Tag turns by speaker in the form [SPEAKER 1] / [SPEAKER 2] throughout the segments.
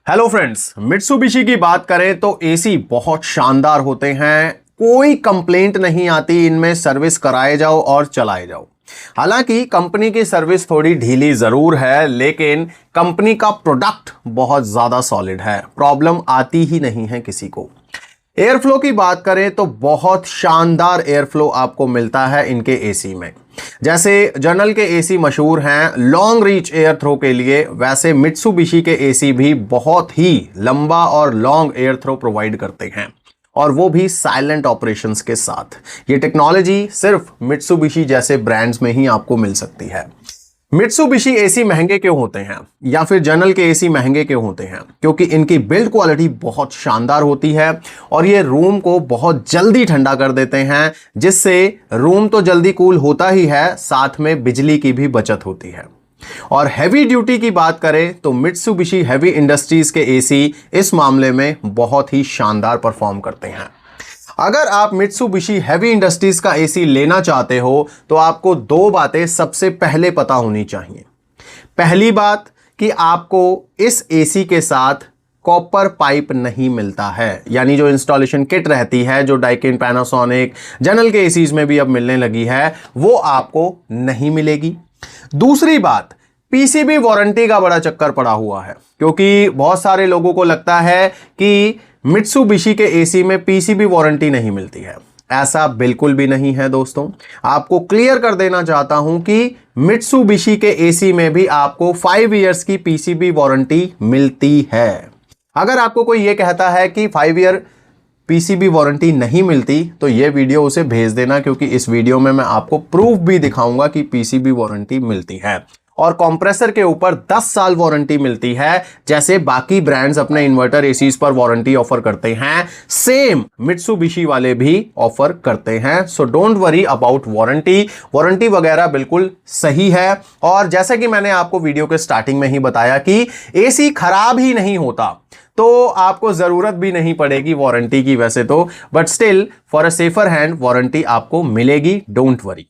[SPEAKER 1] Hello friends, Mitsubishi की बात करें तो एसी बहुत शानदार होते हैं। कोई कंप्लेंट नहीं आती इनमें, सर्विस कराए जाओ और चलाए जाओ। हालांकि कंपनी की सर्विस थोड़ी ढीली जरूर है, लेकिन कंपनी का प्रोडक्ट बहुत ज्यादा सॉलिड है, प्रॉब्लम आती ही नहीं है किसी को। एयर फ्लो की बात करें तो बहुत शानदार एयर फ्लो आपको मिलता है इनके एसी में। जैसे जनरल के एसी मशहूर हैं लॉन्ग रीच एयर थ्रो के लिए, वैसे मित्सुबिशी के एसी भी बहुत ही लंबा और लॉन्ग एयर थ्रो प्रोवाइड करते हैं, और वो भी साइलेंट ऑपरेशंस के साथ। ये टेक्नोलॉजी सिर्फ मित्सुबिशी जैसे ब्रांड्स में ही आपको मिल सकती है। मित्सुबिशी एसी महंगे क्यों होते हैं, या फिर जनरल के एसी महंगे क्यों होते हैं? क्योंकि इनकी बिल्ड क्वालिटी बहुत शानदार होती है और ये रूम को बहुत जल्दी ठंडा कर देते हैं, जिससे रूम तो जल्दी कूल होता ही है, साथ में बिजली की भी बचत होती है। और हैवी ड्यूटी की बात करें तो मित्सुबिशी हैवी इंडस्ट्रीज के एसी इस मामले में बहुत ही शानदार परफॉर्म करते हैं। अगर आप मित्सुबिशी हैवी इंडस्ट्रीज का एसी लेना चाहते हो तो आपको दो बातें सबसे पहले पता होनी चाहिए। पहली बात कि आपको इस एसी के साथ कॉपर पाइप नहीं मिलता है, यानी जो इंस्टॉलेशन किट रहती है, जो डाइकिन, पैनासोनिक, जनरल के एसीज में भी अब मिलने लगी है, वो आपको नहीं मिलेगी। दूसरी बात, पीसीबी वारंटी का बड़ा चक्कर पड़ा हुआ है, क्योंकि बहुत सारे लोगों को लगता है कि मित्सुबिशी के एसी में पीसीबी वारंटी नहीं मिलती है। ऐसा बिल्कुल भी नहीं है दोस्तों। आपको क्लियर कर देना चाहता हूं कि मित्सुबिशी के एसी में भी आपको 5 इयर्स की पीसीबी वारंटी मिलती है। अगर आपको कोई यह कहता है कि 5 ईयर पीसीबी वारंटी नहीं मिलती, तो यह वीडियो उसे भेज देना, क्योंकि इस वीडियो में मैं आपको प्रूफ भी दिखाऊंगा कि पीसीबी वारंटी मिलती है। और कंप्रेसर के ऊपर 10 साल वारंटी मिलती है, जैसे बाकी ब्रांड्स अपने इन्वर्टर एसीज पर वारंटी ऑफर करते हैं, सेम मित्सुबिशी वाले भी ऑफर करते हैं। So don't worry about warranty वगैरह बिल्कुल सही है। और जैसा कि मैंने आपको वीडियो के स्टार्टिंग में ही बताया कि एसी खराब ही नहीं होता, तो आपको जरूरत भी नहीं पड़ेगी वारंटी की वैसे तो, but still for a safer hand warranty आपको मिलेगी, डोंट वरी।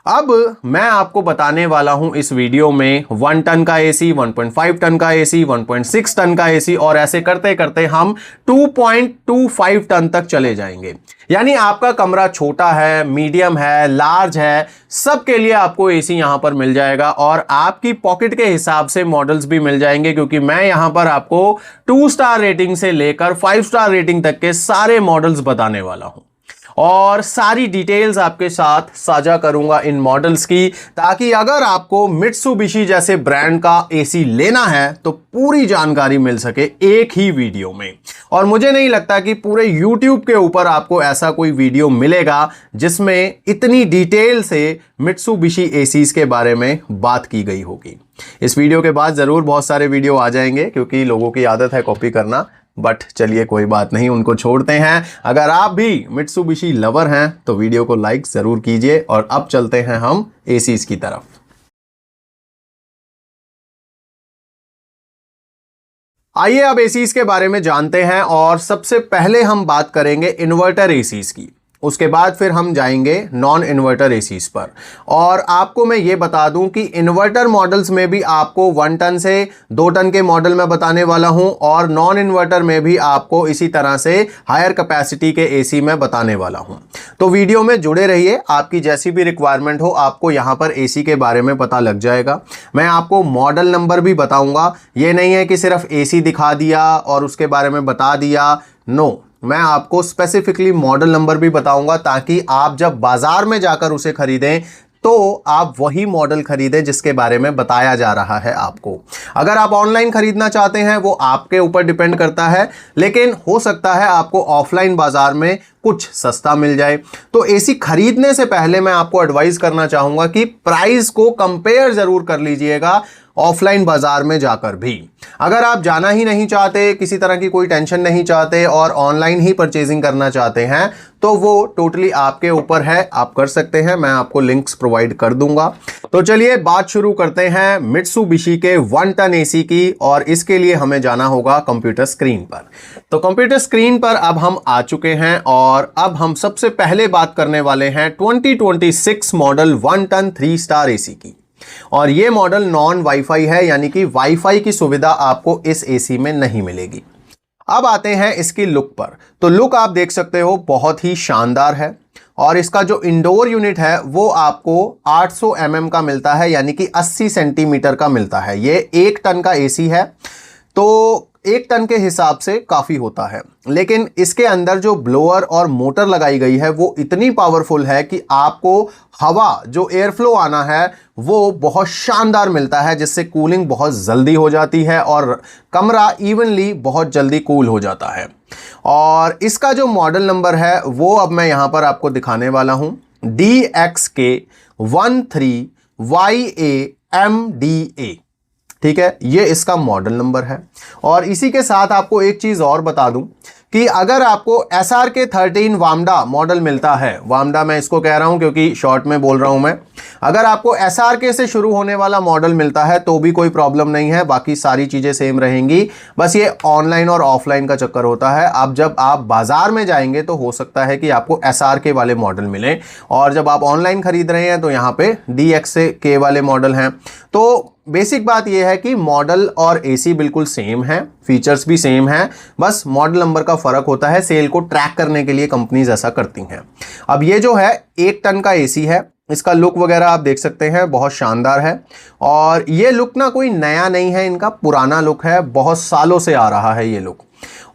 [SPEAKER 1] अब मैं आपको बताने वाला हूं इस वीडियो में 1 टन का एसी, 1.5 टन का एसी, 1.6 टन का एसी, और ऐसे करते करते हम 2.25 टन तक चले जाएंगे। यानी आपका कमरा छोटा है, मीडियम है, लार्ज है, सबके लिए आपको एसी यहां पर मिल जाएगा, और आपकी पॉकेट के हिसाब से मॉडल्स भी मिल जाएंगे, क्योंकि मैं यहां पर आपको 2 स्टार रेटिंग से लेकर 5 स्टार रेटिंग तक के सारे मॉडल्स बताने वाला हूं, और सारी डिटेल्स आपके साथ साझा करूंगा इन मॉडल्स की, ताकि अगर आपको मित्सुबिशी जैसे ब्रांड का एसी लेना है तो पूरी जानकारी मिल सके एक ही वीडियो में। और मुझे नहीं लगता कि पूरे YouTube के ऊपर आपको ऐसा कोई वीडियो मिलेगा जिसमें इतनी डिटेल से मित्सुबिशी एसीज के बारे में बात की गई होगी। इस वीडियो के बाद जरूर बहुत सारे वीडियो आ जाएंगे, क्योंकि लोगों की आदत है कॉपी करना, बट चलिए कोई बात नहीं, उनको छोड़ते हैं। अगर आप भी मित्सुबिशी लवर हैं तो वीडियो को लाइक जरूर कीजिए, और अब चलते हैं हम एसीज की तरफ। आइए अब एसीज के बारे में जानते हैं, और सबसे पहले हम बात करेंगे इन्वर्टर एसीज की, उसके बाद फिर हम जाएंगे नॉन इन्वर्टर एसीज पर। और आपको मैं ये बता दूं कि इन्वर्टर मॉडल्स में भी आपको 1 टन से 2 टन के मॉडल मैं बताने वाला हूं, और नॉन इन्वर्टर में भी आपको इसी तरह से हायर कैपेसिटी के एसी में बताने वाला हूं। तो वीडियो में जुड़े रहिए, आपकी जैसी भी रिक्वायरमेंट हो आपको यहां पर एसी के बारे में पता लग जाएगा। मैं आपको मॉडल नंबर भी बताऊंगा, ये नहीं है कि सिर्फ एसी दिखा दिया और उसके बारे में बता दिया, नो, मैं आपको स्पेसिफिकली मॉडल नंबर भी बताऊंगा, ताकि आप जब बाजार में जाकर उसे खरीदें तो आप वही मॉडल खरीदें जिसके बारे में बताया जा रहा है आपको। अगर आप ऑनलाइन खरीदना चाहते हैं वो आपके ऊपर डिपेंड करता है, लेकिन हो सकता है आपको ऑफलाइन बाजार में कुछ सस्ता मिल जाए। तो एसी खरीदने से पहले मैं आपको एडवाइस करना चाहूंगा कि प्राइस को कंपेयर जरूर कर लीजिएगा ऑफलाइन बाजार में जाकर भी। अगर आप जाना ही नहीं चाहते, किसी तरह की कोई टेंशन नहीं चाहते और ऑनलाइन ही परचेजिंग करना चाहते हैं, तो वो टोटली आपके ऊपर है, आप कर सकते हैं, मैं आपको लिंक्स प्रोवाइड कर दूंगा। तो चलिए बात शुरू करते हैं मित्सुबिशी के 1 टन एसी की, और इसके लिए हमें जाना होगा कंप्यूटर स्क्रीन पर। तो कंप्यूटर स्क्रीन पर अब हम आ चुके हैं, और अब हम सबसे पहले बात करने वाले हैं 2026 मॉडल 1 टन 3 स्टार एसी की। और ये मॉडल नॉन वाईफाई है, यानी कि वाईफाई की सुविधा आपको इस एसी में नहीं मिलेगी। अब आते हैं इसकी लुक पर। तो लुक आप देख सकते हो बहुत ही शानदार है, और इसका जो इंडोर यूनिट है वो आपको 800 mm का मिलता है, यानी कि 80 सेंटीमीटर का मिलता है। ये 1 टन का एसी है, तो 1 टन के हिसाब से काफी होता है, लेकिन इसके अंदर जो ब्लोअर और मोटर लगाई गई है वो इतनी पावरफुल है कि आपको हवा जो एयर फ्लो आना है वो बहुत शानदार मिलता है, जिससे कूलिंग बहुत जल्दी हो जाती है और कमरा इवनली बहुत जल्दी कूल हो जाता है। और इसका जो मॉडल नंबर है वो अब मैं यहां पर आपको दिखाने वाला हूं, DXK13YAMDA। ठीक है, ये इसका मॉडल नंबर है। और इसी के साथ आपको एक चीज और बता दूं कि अगर आपको SRK13 वामडा मॉडल मिलता है, वामडा मैं इसको कह रहा हूं क्योंकि शॉर्ट में बोल रहा हूं मैं, अगर आपको SRK से शुरू होने वाला मॉडल मिलता है तो भी कोई प्रॉब्लम नहीं है, बाकी सारी चीजें सेम रहेंगी। बस ये ऑनलाइन और ऑफलाइन का चक्कर होता है। अब जब आप बाजार में जाएंगे तो हो सकता है कि आपको SRK वाले मॉडल मिले, और जब आप ऑनलाइन खरीद रहे हैं तो यहाँ पे DXK वाले मॉडल हैं। तो बेसिक बात यह है कि मॉडल और एसी बिल्कुल सेम है, फीचर्स भी सेम है, बस मॉडल नंबर का फर्क होता है। सेल को ट्रैक करने के लिए कंपनीज ऐसा करती हैं। अब ये जो है 1 टन का एसी है, इसका लुक वगैरह आप देख सकते हैं बहुत शानदार है। और ये लुक ना कोई नया नहीं है, इनका पुराना लुक है, बहुत सालों से आ रहा है ये लुक।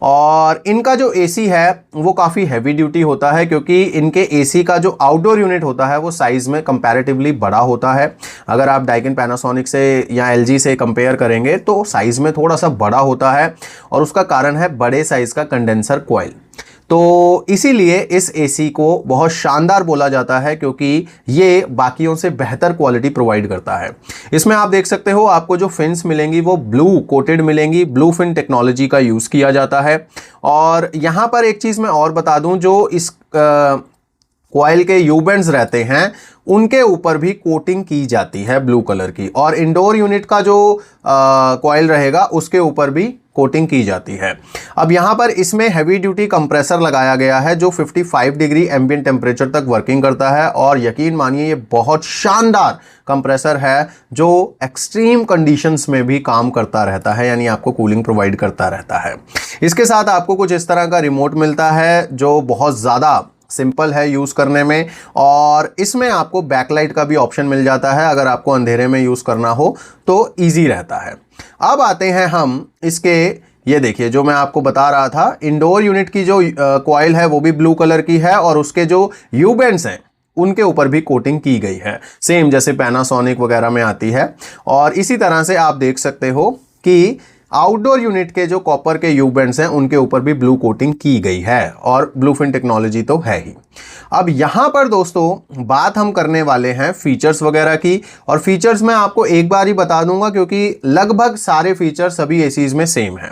[SPEAKER 1] और इनका जो एसी है वो काफ़ी हैवी ड्यूटी होता है, क्योंकि इनके एसी का जो आउटडोर यूनिट होता है वो साइज़ में कंपैरेटिवली बड़ा होता है। अगर आप डाइकिन पैनासोनिक से या एलजी से कंपेयर करेंगे तो साइज़ में थोड़ा सा बड़ा होता है, और उसका कारण है बड़े साइज़ का कंडेंसर कॉइल। तो इसीलिए इस एसी को बहुत शानदार बोला जाता है, क्योंकि ये बाकियों से बेहतर क्वालिटी प्रोवाइड करता है। इसमें आप देख सकते हो आपको जो फिन्स मिलेंगी वो ब्लू कोटेड मिलेंगी, ब्लू फिन टेक्नोलॉजी का यूज़ किया जाता है। और यहाँ पर एक चीज़ मैं और बता दूं, जो इस कॉइल के यूबेंड्स रहते हैं उनके ऊपर भी कोटिंग की जाती है ब्लू कलर की, और इंडोर यूनिट का जो कॉइल रहेगा उसके ऊपर भी कोटिंग की जाती है। अब यहाँ पर इसमें हैवी ड्यूटी कंप्रेसर लगाया गया है जो 55 डिग्री एम्बिएंट टेम्परेचर तक वर्किंग करता है, और यकीन मानिए ये बहुत शानदार कंप्रेसर है जो एक्सट्रीम कंडीशंस में भी काम करता रहता है, यानी आपको कूलिंग प्रोवाइड करता रहता है। इसके साथ आपको कुछ इस तरह का रिमोट मिलता है जो बहुत ज़्यादा सिंपल है यूज़ करने में, और इसमें आपको बैकलाइट का भी ऑप्शन मिल जाता है, अगर आपको अंधेरे में यूज़ करना हो तो इजी रहता है। अब आते हैं हम इसके, ये देखिए जो मैं आपको बता रहा था, इंडोर यूनिट की जो कॉइल है वो भी ब्लू कलर की है, और उसके जो यूबेंड्स हैं उनके ऊपर भी कोटिंग की गई है, सेम जैसे पैनासोनिक वगैरह में आती है। और इसी तरह से आप देख सकते हो कि आउटडोर यूनिट के जो कॉपर के यूबेंड्स हैं उनके ऊपर भी ब्लू कोटिंग की गई है, और ब्लूफिन टेक्नोलॉजी तो है ही। अब यहां पर दोस्तों बात हम करने वाले हैं फीचर्स वगैरह की, और फीचर्स मैं आपको एक बार ही बता दूंगा क्योंकि लगभग सारे फीचर्स सभी एसीज में सेम हैं।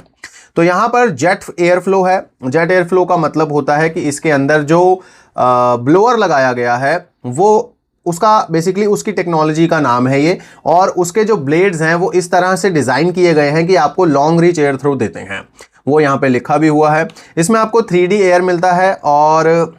[SPEAKER 1] तो यहां पर जेट एयर फ्लो है। जेट एयर फ्लो का मतलब होता है कि इसके अंदर जो ब्लोअर लगाया गया है वो उसका बेसिकली उसकी टेक्नोलॉजी का नाम है ये, और उसके जो ब्लेड्स हैं वो इस तरह से डिज़ाइन किए गए हैं कि आपको लॉन्ग रीच एयर थ्रो देते हैं, वो यहाँ पे लिखा भी हुआ है। इसमें आपको 3D एयर मिलता है, और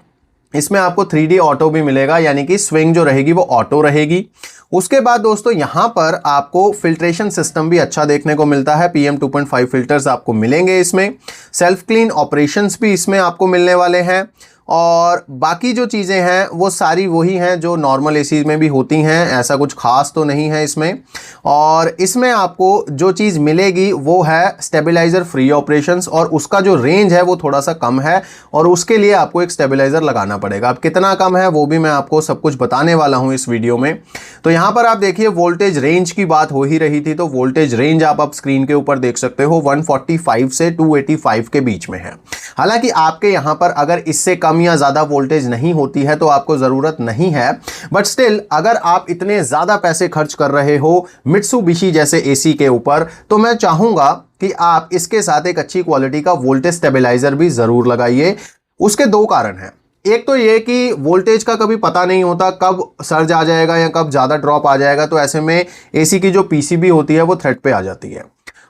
[SPEAKER 1] इसमें आपको 3D ऑटो भी मिलेगा, यानी कि स्विंग जो रहेगी वो ऑटो रहेगी। उसके बाद दोस्तों यहाँ पर आपको फिल्ट्रेशन सिस्टम भी अच्छा देखने को मिलता है, PM 2.5 फिल्टर्स आपको मिलेंगे इसमें। सेल्फ क्लीन ऑपरेशंस भी इसमें आपको मिलने वाले हैं, और बाकी जो चीज़ें हैं वो सारी वही हैं जो नॉर्मल एसी में भी होती हैं, ऐसा कुछ खास तो नहीं है इसमें। और इसमें आपको जो चीज़ मिलेगी वो है स्टेबलाइज़र फ्री ऑपरेशंस, और उसका जो रेंज है वो थोड़ा सा कम है, और उसके लिए आपको एक स्टेबलाइज़र लगाना पड़ेगा। अब कितना कम है वो भी मैं आपको सब कुछ बताने वाला हूँ इस वीडियो में। तो यहाँ पर आप देखिए वोल्टेज रेंज की बात हो ही रही थी, तो वोल्टेज रेंज आप स्क्रीन के ऊपर देख सकते हो 145 से 285 के बीच में है। हालांकि आपके यहाँ पर अगर इससे कम या ज़्यादा वोल्टेज नहीं होती है तो आपको ज़रूरत नहीं है, बट स्टिल अगर आप इतने ज़्यादा पैसे खर्च कर रहे हो मित्सुबिशी जैसे एसी के ऊपर, तो मैं चाहूँगा कि आप इसके साथ एक अच्छी क्वालिटी का वोल्टेज स्टेबलाइजर भी ज़रूर लगाइए। उसके दो कारण हैं। एक तो ये कि वोल्टेज का कभी पता नहीं होता कब सर्ज आ जाएगा या कब ज़्यादा ड्रॉप आ जाएगा, तो ऐसे में एसी की जो पीसीबी होती है वो थ्रेड पे आ जाती है।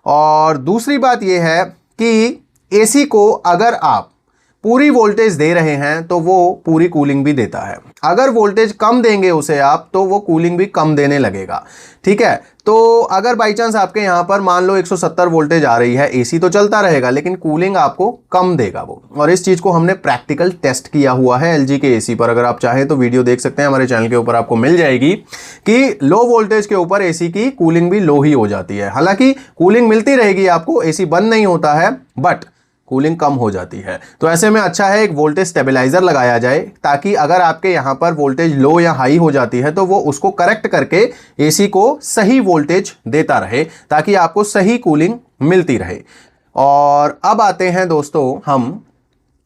[SPEAKER 1] और दूसरी बात ये है कि एसी को अगर आप पूरी वोल्टेज दे रहे हैं तो वो पूरी कूलिंग भी देता है। अगर वोल्टेज कम देंगे उसे आप तो वो कूलिंग भी कम देने लगेगा। ठीक है, तो अगर बाई चांस आपके यहां पर मान लो 170 वोल्टेज आ रही है, एसी तो चलता रहेगा लेकिन कूलिंग आपको कम देगा वो। और इस चीज को हमने प्रैक्टिकल टेस्ट किया हुआ है एलजी के एसी पर। अगर आप चाहें तो वीडियो देख सकते हैं, हमारे चैनल के ऊपर आपको मिल जाएगी कि लो वोल्टेज के ऊपर एसी की कूलिंग भी लो ही हो जाती है। हालांकि कूलिंग मिलती रहेगी आपको, एसी बंद नहीं होता है, बट कूलिंग कम हो जाती है। तो ऐसे में अच्छा है एक वोल्टेज स्टेबलाइजर लगाया जाए, ताकि अगर आपके यहां पर वोल्टेज लो या हाई हो जाती है तो वो उसको करेक्ट करके एसी को सही वोल्टेज देता रहे, ताकि आपको सही कूलिंग मिलती रहे। और अब आते हैं दोस्तों हम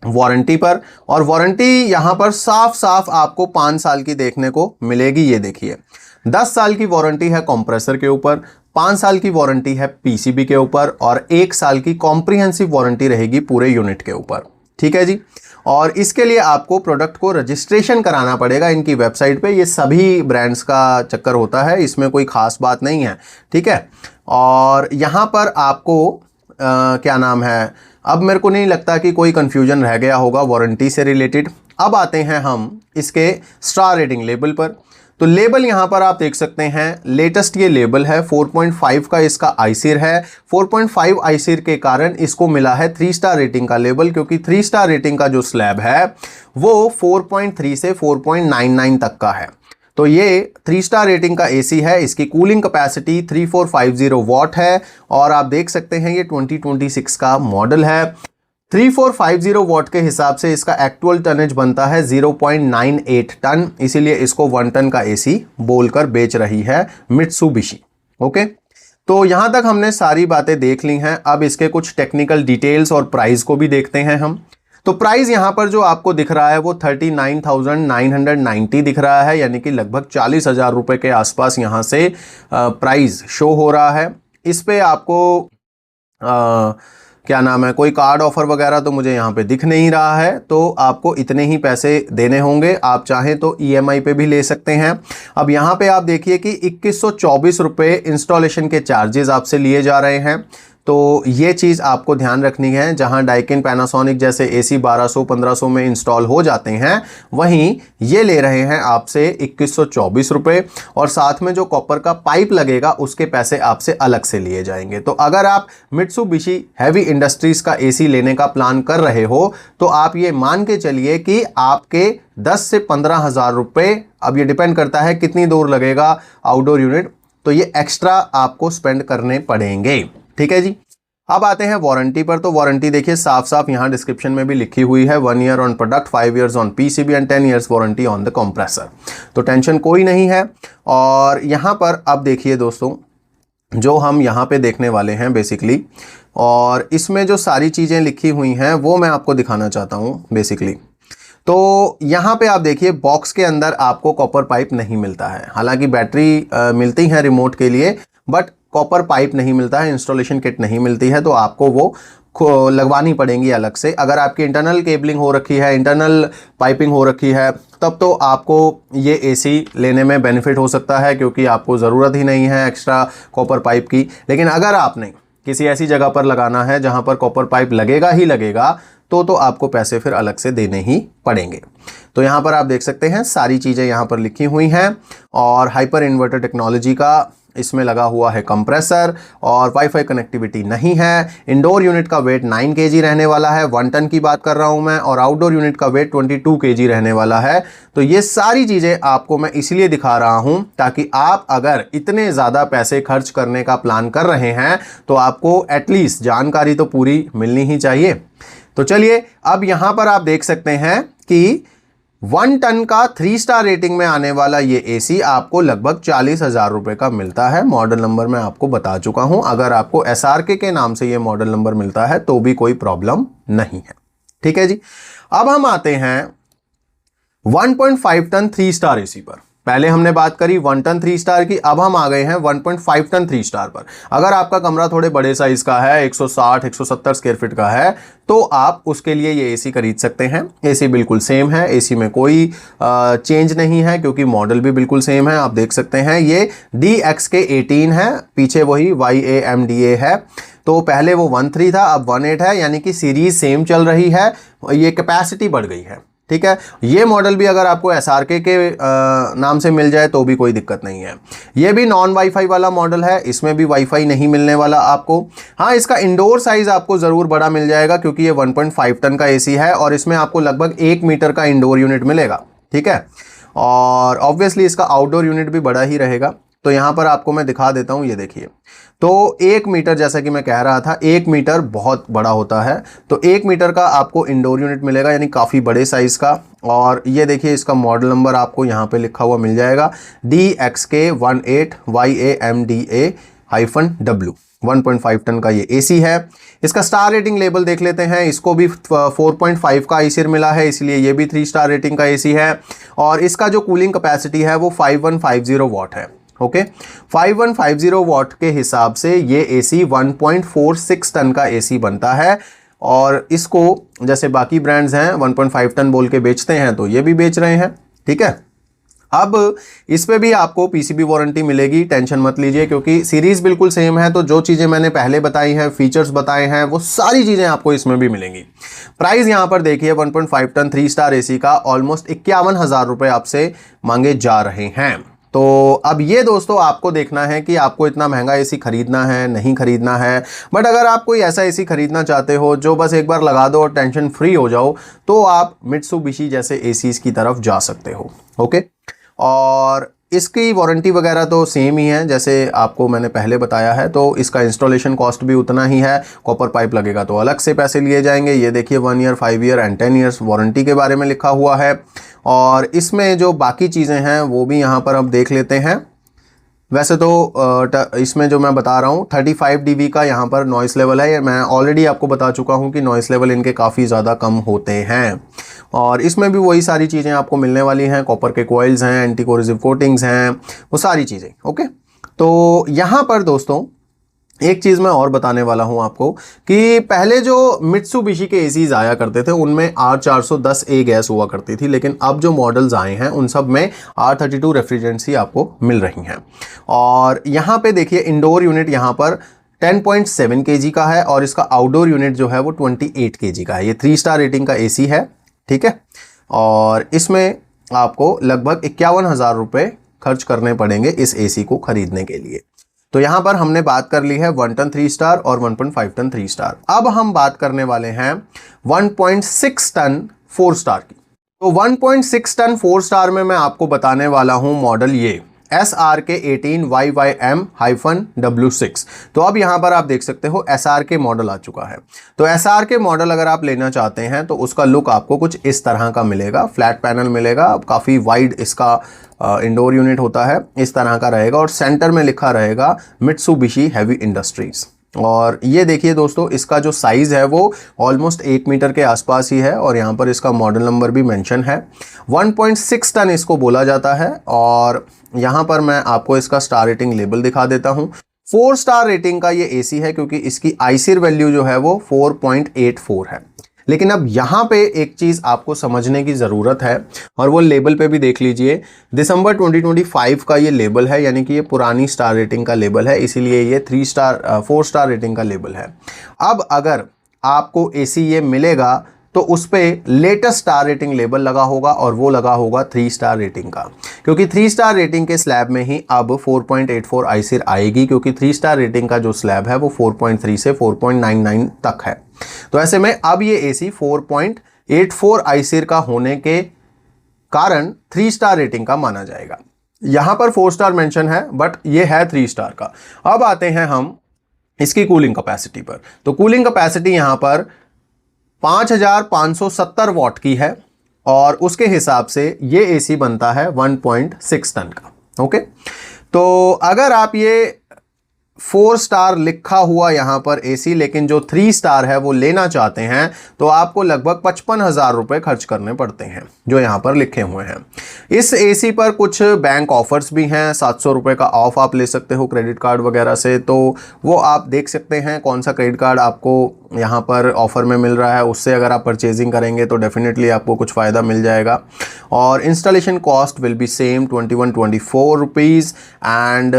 [SPEAKER 1] वारंटी पर। और वारंटी यहां पर साफ साफ आपको 5 साल की देखने को मिलेगी। ये देखिए, 10 साल की वारंटी है कंप्रेसर के ऊपर, 5 साल की वारंटी है पीसीबी के ऊपर, और 1 साल की कॉम्प्रिहेंसिव वारंटी रहेगी पूरे यूनिट के ऊपर। ठीक है जी। और इसके लिए आपको प्रोडक्ट को रजिस्ट्रेशन कराना पड़ेगा इनकी वेबसाइट पे। ये सभी ब्रांड्स का चक्कर होता है, इसमें कोई खास बात नहीं है। ठीक है, और यहां पर आपको क्या नाम है, अब मेरे को नहीं लगता कि कोई कंफ्यूजन रह गया होगा वारंटी से रिलेटेड। अब आते हैं हम इसके स्टार रेटिंग लेबल पर। तो लेबल यहां पर आप देख सकते हैं, लेटेस्ट ये लेबल है, 4.5 का इसका आईसीर है। 4.5 आईसीर के कारण इसको मिला है 3 स्टार रेटिंग का लेबल, क्योंकि 3 स्टार रेटिंग का जो स्लैब है वो 4.3 से 4.99 तक का है। तो ये 3 स्टार रेटिंग का एसी है। इसकी कूलिंग कैपेसिटी 3450 वॉट है, और आप देख सकते हैं ये 2026 का मॉडल है। 3450 वॉट के हिसाब से इसका एक्चुअल टनेज बनता है 0.98 टन, इसीलिए इसको 1 टन का एसी बोलकर बेच रही है मित्सुबिशी। ओके, तो यहां तक हमने सारी बातें देख ली हैं। अब इसके कुछ टेक्निकल डिटेल्स और प्राइस को भी देखते हैं हम। तो प्राइस यहां पर जो आपको दिख रहा है वो 39,990 दिख रहा है, यानी कि लगभग 40,000 रुपए के आसपास यहां से प्राइस शो हो रहा है। इस पे आपको क्या नाम है, कोई कार्ड ऑफर वगैरह तो मुझे यहाँ पे दिख नहीं रहा है, तो आपको इतने ही पैसे देने होंगे। आप चाहें तो ईएमआई पे भी ले सकते हैं। अब यहाँ पे आप देखिए कि 2124 रुपये इंस्टॉलेशन के चार्जेस आपसे लिए जा रहे हैं। तो ये चीज़ आपको ध्यान रखनी है। जहां डाइकिन पैनासोनिक जैसे एसी 1200-1500 में इंस्टॉल हो जाते हैं, वहीं ये ले रहे हैं आपसे 2124 रुपये, और साथ में जो कॉपर का पाइप लगेगा उसके पैसे आपसे अलग से लिए जाएंगे। तो अगर आप मित्सुबिशी हेवी इंडस्ट्रीज का एसी लेने का प्लान कर रहे हो तो आप ये मान के चलिए कि आपके 10 से 15,000 रुपये, अब ये डिपेंड करता है कितनी दूर लगेगा आउटडोर यूनिट, तो ये एक्स्ट्रा आपको स्पेंड करने पड़ेंगे। ठीक है जी। अब आते हैं वारंटी पर। तो वारंटी देखिए साफ साफ यहां डिस्क्रिप्शन में भी लिखी हुई है, 1 year on product, 5 years on PCB and 10 years warranty on the compressor. तो टेंशन कोई नहीं है। और यहां पर अब देखिए दोस्तों, जो हम यहां पे देखने वाले हैं बेसिकली, और इसमें जो सारी चीजें लिखी हुई हैं वो मैं आपको दिखाना चाहता हूं बेसिकली। तो यहां पे आप देखिए बॉक्स के अंदर आपको कॉपर पाइप नहीं मिलता है। हालांकि बैटरी मिलती है रिमोट के लिए, बट कॉपर पाइप नहीं मिलता है, इंस्टॉलेशन किट नहीं मिलती है, तो आपको वो लगवानी पड़ेंगी अलग से। अगर आपकी इंटरनल केबलिंग हो रखी है, इंटरनल पाइपिंग हो रखी है, तब तो आपको ये एसी लेने में बेनिफिट हो सकता है, क्योंकि आपको ज़रूरत ही नहीं है एक्स्ट्रा कॉपर पाइप की। लेकिन अगर आपने किसी ऐसी जगह पर लगाना है जहां पर कॉपर पाइप लगेगा ही लगेगा, तो आपको पैसे फिर अलग से देने ही पड़ेंगे। तो यहाँ पर आप देख सकते हैं सारी चीज़ें यहाँ पर लिखी हुई हैं। और हाइपर इन्वर्टर टेक्नोलॉजी का इसमें लगा हुआ है कंप्रेसर, और वाईफाई कनेक्टिविटी नहीं है। इंडोर यूनिट का वेट 9 kg रहने वाला है, 1 टन की बात कर रहा हूं मैं, और आउटडोर यूनिट का वेट 22 kg रहने वाला है। तो ये सारी चीज़ें आपको मैं इसलिए दिखा रहा हूं ताकि आप अगर इतने ज़्यादा पैसे खर्च करने का प्लान कर रहे हैं तो आपको एटलीस्ट जानकारी तो पूरी मिलनी ही चाहिए। तो चलिए, अब यहां पर आप देख सकते हैं कि 1 टन का 3 स्टार रेटिंग में आने वाला ये एसी आपको लगभग 40,000 रुपए का मिलता है। मॉडल नंबर मैं आपको बता चुका हूं। अगर आपको एसआरके के नाम से ये मॉडल नंबर मिलता है तो भी कोई प्रॉब्लम नहीं है। ठीक है जी। अब हम आते हैं 1.5 टन 3 स्टार एसी पर। पहले हमने बात करी 1 टन 3 स्टार की, अब हम आ गए हैं 1.5 टन 3 स्टार पर। अगर आपका कमरा थोड़े बड़े साइज का है, 160 170 स्क्वायर फीट का है, तो आप उसके लिए ये एसी खरीद सकते हैं। एसी बिल्कुल सेम है, एसी में कोई चेंज नहीं है क्योंकि मॉडल भी बिल्कुल सेम है। आप देख सकते हैं ये DXK18 है, पीछे वही YAMDA है। तो पहले वो 13 था, अब 18 है, यानी कि सीरीज सेम चल रही है, ये कैपेसिटी बढ़ गई है। ठीक है, ये मॉडल भी अगर आपको SRK के नाम से मिल जाए तो भी कोई दिक्कत नहीं है। ये भी नॉन वाईफाई वाला मॉडल है, इसमें भी वाईफाई नहीं मिलने वाला आपको। हाँ, इसका इंडोर साइज आपको ज़रूर बड़ा मिल जाएगा क्योंकि ये 1.5 टन का एसी है और इसमें आपको लगभग 1 मीटर का इंडोर यूनिट मिलेगा। ठीक है, और ऑब्वियसली इसका आउटडोर यूनिट भी बड़ा ही रहेगा। तो यहाँ पर आपको मैं दिखा देता हूँ, ये देखिए। तो 1 मीटर, जैसा कि मैं कह रहा था, 1 मीटर बहुत बड़ा होता है, तो 1 मीटर का आपको इंडोर यूनिट मिलेगा, यानी काफ़ी बड़े साइज़ का। और ये देखिए, इसका मॉडल नंबर आपको यहाँ पे लिखा हुआ मिल जाएगा, DXK18 YAMDA-W। 1.5 टन का ये एसी है। इसका स्टार रेटिंग लेवल देख लेते हैं, इसको भी 4.5 का आईसीआर मिला है, इसलिए ये भी 3 स्टार रेटिंग का एसी है। और इसका जो कूलिंग कैपेसिटी है वो 5150 वाट है। ओके, 5150 वाट के हिसाब से ये एसी 1.46 टन का एसी बनता है। और इसको जैसे बाकी ब्रांड्स हैं 1.5 टन बोल के बेचते हैं, तो ये भी बेच रहे हैं। ठीक है, अब इस पे भी आपको पीसीबी वारंटी मिलेगी, टेंशन मत लीजिए, क्योंकि सीरीज बिल्कुल सेम है। तो जो चीज़ें मैंने पहले बताई हैं, फीचर्स बताए हैं, वो सारी चीज़ें आपको इसमें भी मिलेंगी। प्राइस यहाँ पर देखिए, 1.5 टन 3 स्टार एसी का ऑलमोस्ट 51,000 रुपये आपसे मांगे जा रहे हैं। तो अब ये दोस्तों आपको देखना है कि आपको इतना महंगा एसी खरीदना है नहीं खरीदना है। बट अगर आप कोई ऐसा एसी खरीदना चाहते हो जो बस एक बार लगा दो और टेंशन फ्री हो जाओ, तो आप मित्सुबिशी जैसे एसीज की तरफ जा सकते हो। ओके, और इसकी वारंटी वगैरह तो सेम ही है जैसे आपको मैंने पहले बताया है। तो इसका इंस्टॉलेशन कॉस्ट भी उतना ही है, कॉपर पाइप लगेगा तो अलग से पैसे लिए जाएंगे। ये देखिए 1 year, 5 year and 10 years warranty के बारे में लिखा हुआ है। और इसमें जो बाकी चीज़ें हैं वो भी यहाँ पर अब देख लेते हैं। वैसे तो इसमें जो मैं बता रहा हूँ 35 dB का यहाँ पर नॉइस लेवल है। मैं ऑलरेडी आपको बता चुका हूँ कि नॉइस लेवल इनके काफ़ी ज़्यादा कम होते हैं। और इसमें भी वही सारी चीज़ें आपको मिलने वाली हैं, कॉपर के कॉइल्स हैं, एंटी कोरोसिव कोटिंग्स हैं, वो सारी चीज़ें। ओके, तो यहाँ पर दोस्तों एक चीज़ मैं और बताने वाला हूं आपको कि पहले जो मित्सुबिशी के एसीज आया करते थे उनमें R410A गैस हुआ करती थी, लेकिन अब जो मॉडल्स आए हैं उन सब में R32 रेफ्रिजरेंट्स आपको मिल रही हैं। और यहाँ पे देखिए इंडोर यूनिट यहाँ पर 10.7 kg का है और इसका आउटडोर यूनिट जो है वो 28 kg का है। ये 3 स्टार रेटिंग का एसी है। ठीक है, और इसमें आपको लगभग 51,000 रुपये खर्च करने पड़ेंगे इस एसी को खरीदने के लिए। तो यहां पर हमने बात कर ली है 1 टन 3 स्टार और 1.5 टन 3 स्टार। अब हम बात करने वाले हैं 1.6 टन 4 स्टार की। तो 1.6 टन 4 स्टार में मैं आपको बताने वाला हूं मॉडल ये SRK18 YYM-W6। तो अब यहां पर आप देख सकते हो SRK मॉडल आ चुका है। तो SRK मॉडल अगर आप लेना चाहते हैं तो उसका लुक आपको कुछ इस तरह का मिलेगा। फ्लैट पैनल मिलेगा, काफ़ी वाइड इसका इंडोर यूनिट होता है, इस तरह का रहेगा और सेंटर में लिखा रहेगा मित्सुबिशी हेवी इंडस्ट्रीज। और ये देखिए दोस्तों, इसका जो साइज़ है वो ऑलमोस्ट 1 मीटर के आसपास ही है और यहाँ पर इसका मॉडल नंबर भी मेंशन है। 1.6 टन इसको बोला जाता है। और यहाँ पर मैं आपको इसका स्टार रेटिंग लेबल दिखा देता हूँ। 4 स्टार रेटिंग का ये एसी है क्योंकि इसकी आईसीआर वैल्यू जो है वो 4.84 है। लेकिन अब यहाँ पे एक चीज़ आपको समझने की ज़रूरत है और वो लेबल पे भी देख लीजिए। दिसंबर 2025 का ये लेबल है, यानी कि ये पुरानी स्टार रेटिंग का लेबल है, इसीलिए ये 4 स्टार रेटिंग का लेबल है। अब अगर आपको एसी ये मिलेगा तो उस पर लेटेस्ट स्टार रेटिंग लेबल लगा होगा और वो लगा होगा 3 स्टार रेटिंग का, क्योंकि 3 स्टार रेटिंग के स्लैब में ही अब 4.84 आईसीआर आएगी, क्योंकि 3 स्टार रेटिंग का जो स्लैब है वो 4.3 से 4.99 तक है। तो ऐसे में अब ये एसी 4.84 आईसीआर का होने के कारण 3 स्टार रेटिंग का माना जाएगा। यहां पर 4 स्टार मेंशन है बट ये है 3 स्टार का। अब आते हैं हम इसकी कूलिंग कैपेसिटी पर। तो कूलिंग कैपेसिटी यहां पर 5570 वाट की है और उसके हिसाब से ये एसी बनता है 1.6 टन का। ओके, तो अगर आप ये 4 स्टार लिखा हुआ यहाँ पर एसी, लेकिन जो 3 स्टार है वो लेना चाहते हैं तो आपको लगभग 55,000 रुपये खर्च करने पड़ते हैं जो यहाँ पर लिखे हुए हैं। इस एसी पर कुछ बैंक ऑफर्स भी हैं, 700 रुपये का ऑफ आप ले सकते हो क्रेडिट कार्ड वगैरह से, तो वो आप देख सकते हैं कौन सा क्रेडिट कार्ड आपको यहाँ पर ऑफर में मिल रहा है, उससे अगर आप परचेजिंग करेंगे तो डेफिनेटली आपको कुछ फ़ायदा मिल जाएगा। और installation cost will be same 21-24 rupees and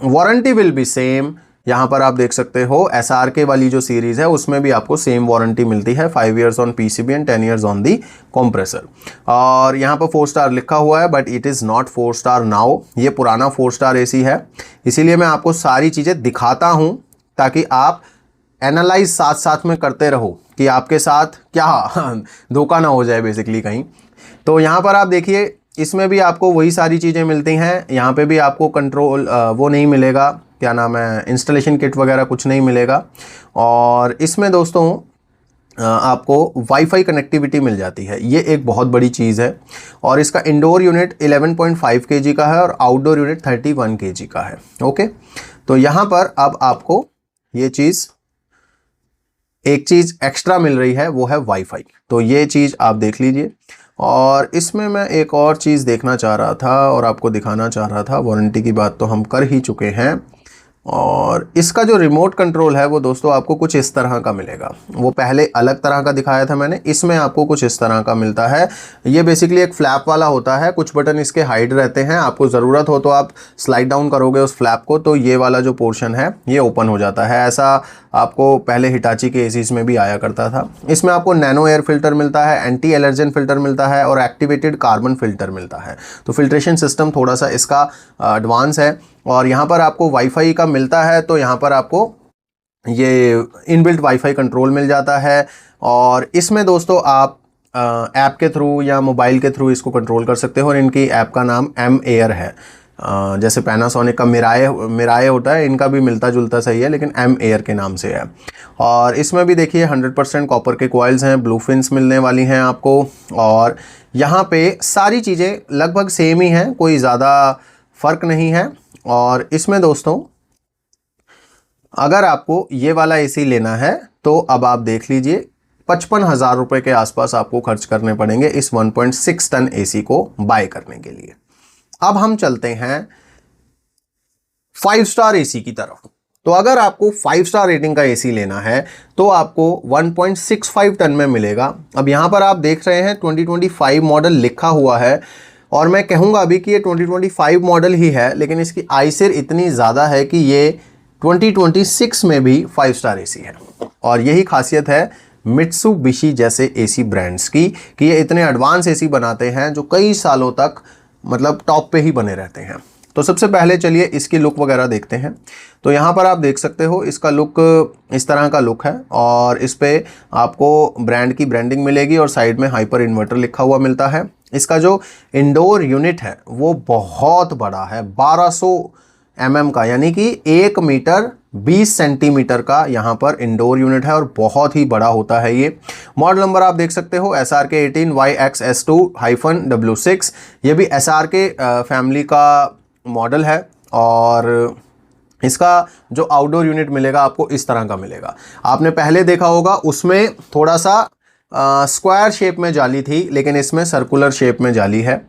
[SPEAKER 1] warranty will be same. यहाँ पर आप देख सकते हो SRK वाली जो सीरीज़ है उसमें भी आपको सेम वारंटी मिलती है, 5 years on PCB and 10 years on the compressor. और यहाँ पर 4 स्टार लिखा हुआ है but it is not 4 star now, ये पुराना 4 स्टार एसी है, इसीलिए मैं आपको सारी चीज़ें दिखाता हूँ ताकि आप एनालाइज साथ साथ में करते रहो कि आपके साथ क्या धोखा ना हो जाए बेसिकली कहीं। तो यहाँ पर आप देखिए इसमें भी आपको वही सारी चीज़ें मिलती हैं, यहाँ पे भी आपको कंट्रोल वो नहीं मिलेगा, क्या नाम है, इंस्टॉलेशन किट वगैरह कुछ नहीं मिलेगा। और इसमें दोस्तों आपको वाईफाई कनेक्टिविटी मिल जाती है, ये एक बहुत बड़ी चीज़ है। और इसका इंडोर यूनिट 11.5 kg का है और आउटडोर यूनिट 31 kg का है। ओके, तो यहाँ पर अब आपको ये चीज़ एक चीज़ एक्स्ट्रा मिल रही है, वो है वाईफाई, तो ये चीज़ आप देख लीजिए। और इसमें मैं एक और चीज़ देखना चाह रहा था और आपको दिखाना चाह रहा था, वारंटी की बात तो हम कर ही चुके हैं। और इसका जो रिमोट कंट्रोल है वो दोस्तों आपको कुछ इस तरह का मिलेगा, वो पहले अलग तरह का दिखाया था मैंने, इसमें आपको कुछ इस तरह का मिलता है। ये बेसिकली एक फ्लैप वाला होता है, कुछ बटन इसके हाइड रहते हैं, आपको ज़रूरत हो तो आप स्लाइड डाउन करोगे उस फ्लैप को तो ये वाला जो पोर्शन है ये ओपन हो जाता है। ऐसा आपको पहले हिटाची के एसीज में भी आया करता था। इसमें आपको नैनो एयर फिल्टर मिलता है, एंटी एलर्जन फिल्टर मिलता है और एक्टिवेटेड कार्बन फिल्टर मिलता है, तो फिल्ट्रेशन सिस्टम थोड़ा सा इसका एडवांस है। और यहाँ पर आपको वाईफाई का मिलता है, तो यहाँ पर आपको ये इनबिल्ट वाईफाई कंट्रोल मिल जाता है। और इसमें दोस्तों आप ऐप के थ्रू या मोबाइल के थ्रू इसको कंट्रोल कर सकते हो और इनकी ऐप का नाम एम एयर है। जैसे पैनासोनिक का मिराए होता है, इनका भी मिलता जुलता सही है लेकिन एम एयर के नाम से है। और इसमें भी देखिए 100% कॉपर के कॉइल्स हैं, ब्लू फिन्स मिलने वाली हैं आपको। और यहाँ पे सारी चीज़ें लगभग सेम ही हैं, कोई ज़्यादा फ़र्क नहीं है। और इसमें दोस्तों अगर आपको ये वाला एसी लेना है तो अब आप देख लीजिए 55,000 रुपये के आसपास आपको खर्च करने पड़ेंगे इस 1.6 टन एसी को बाय करने के लिए। अब हम चलते हैं 5 स्टार एसी की तरफ। तो अगर आपको 5 स्टार रेटिंग का एसी लेना है तो आपको 1.65 टन में मिलेगा। अब यहाँ पर आप देख रहे हैं 2025 मॉडल लिखा हुआ है और मैं कहूँगा अभी कि ये 2025 मॉडल ही है, लेकिन इसकी आईसिर इतनी ज़्यादा है कि ये 2026 में भी 5 स्टार एसी है। और यही खासियत है मित्सुबिशी जैसे एसी ब्रांड्स की कि ये इतने एडवांस एसी बनाते हैं जो कई सालों तक मतलब टॉप पे ही बने रहते हैं। तो सबसे पहले चलिए इसकी लुक वगैरह देखते हैं। तो यहाँ पर आप देख सकते हो इसका लुक इस तरह का लुक है और इस पे आपको ब्रांड की ब्रांडिंग मिलेगी और साइड में हाइपर इन्वर्टर लिखा हुआ मिलता है। इसका जो इंडोर यूनिट है वो बहुत बड़ा है, 1200 mm का, यानी कि 1 मीटर 20 सेंटीमीटर का यहाँ पर इंडोर यूनिट है और बहुत ही बड़ा होता है ये। मॉडल नंबर आप देख सकते हो SRK 18YXS2-W6, ये भी SRK फैमिली का मॉडल है। और इसका जो आउटडोर यूनिट मिलेगा आपको इस तरह का मिलेगा। आपने पहले देखा होगा उसमें थोड़ा सा स्क्वायर शेप में जाली थी, लेकिन इसमें सर्कुलर शेप में जाली है।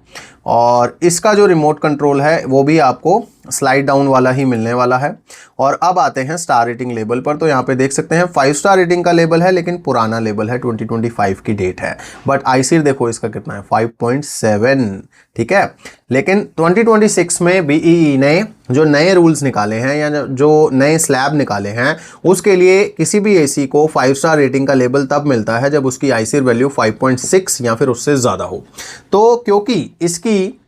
[SPEAKER 1] और इसका जो रिमोट कंट्रोल है वो भी आपको स्लाइड डाउन वाला ही मिलने वाला है। और अब आते हैं स्टार रेटिंग लेबल पर। तो यहाँ पे देख सकते हैं 5 स्टार रेटिंग का लेबल है, लेकिन पुराना लेबल है, 2025 की डेट है। बट आईसीर देखो इसका कितना है, 5.7, ठीक है। लेकिन 2026 में BEE ने जो नए रूल्स निकाले हैं या जो नए स्लैब निकाले हैं उसके लिए किसी भी एसी को 5 स्टार रेटिंग का लेबल तब मिलता है जब उसकी आईसीर वैल्यू 5.6 या फिर उससे ज़्यादा हो। तो क्योंकि इसकी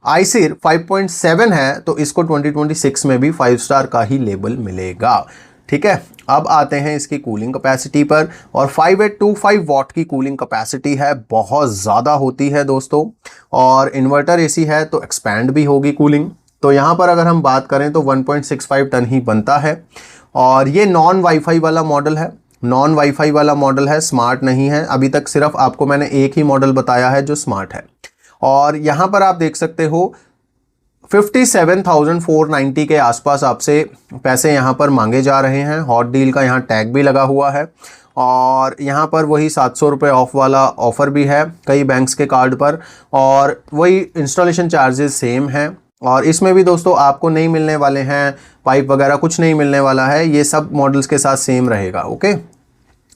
[SPEAKER 1] आईसीर 5.7 है तो इसको 2026 में भी 5 स्टार का ही लेबल मिलेगा, ठीक है। अब आते हैं इसकी कूलिंग कैपेसिटी पर। और 5825 वॉट की कूलिंग कैपेसिटी है, बहुत ज़्यादा होती है दोस्तों। और इन्वर्टर एसी है तो एक्सपैंड भी होगी कूलिंग। तो यहाँ पर अगर हम बात करें तो 1.65 टन ही बनता है। और ये नॉन वाईफाई वाला मॉडल है, नॉन वाईफाई वाला मॉडल है, स्मार्ट नहीं है। अभी तक सिर्फ आपको मैंने एक ही मॉडल बताया है जो स्मार्ट है। और यहाँ पर आप देख सकते हो 57,490 के आसपास आपसे पैसे यहाँ पर मांगे जा रहे हैं। हॉट डील का यहाँ टैग भी लगा हुआ है और यहाँ पर वही 700 रुपये ऑफ वाला ऑफ़र भी है कई बैंक्स के कार्ड पर, और वही इंस्टॉलेशन चार्जेस सेम हैं। और इसमें भी दोस्तों आपको नहीं मिलने वाले हैं पाइप वगैरह, कुछ नहीं मिलने वाला है, ये सब मॉडल्स के साथ सेम रहेगा। ओके,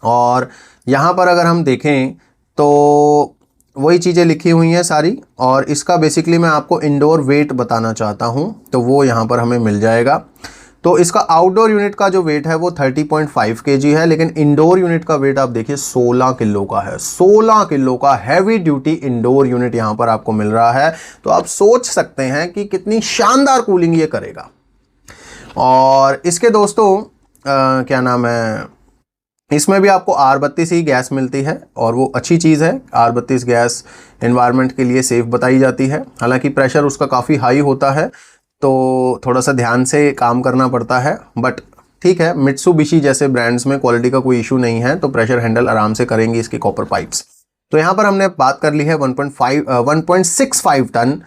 [SPEAKER 1] और यहाँ पर अगर हम देखें तो वही चीज़ें लिखी हुई हैं सारी, और इसका बेसिकली मैं आपको इंडोर वेट बताना चाहता हूँ तो वो यहाँ पर हमें मिल जाएगा। तो इसका आउटडोर यूनिट का जो वेट है वो 30.5 kg है, लेकिन इंडोर यूनिट का वेट आप देखिए 16 किलो का है। 16 किलो का हैवी ड्यूटी इंडोर यूनिट यहाँ पर आपको मिल रहा है। तो आप सोच सकते हैं कि कितनी शानदार कूलिंग ये करेगा। और इसके दोस्तों क्या नाम है, इसमें भी आपको R32 ही गैस मिलती है और वो अच्छी चीज़ है। R32 गैस एनवायरनमेंट के लिए सेफ़ बताई जाती है, हालांकि प्रेशर उसका काफ़ी हाई होता है तो थोड़ा सा ध्यान से काम करना पड़ता है, बट ठीक है, मित्सुबिशी जैसे ब्रांड्स में क्वालिटी का कोई इशू नहीं है तो प्रेशर हैंडल आराम से करेंगी इसकी कॉपर पाइप्स। तो यहाँ पर हमने बात कर ली है 1.65 टन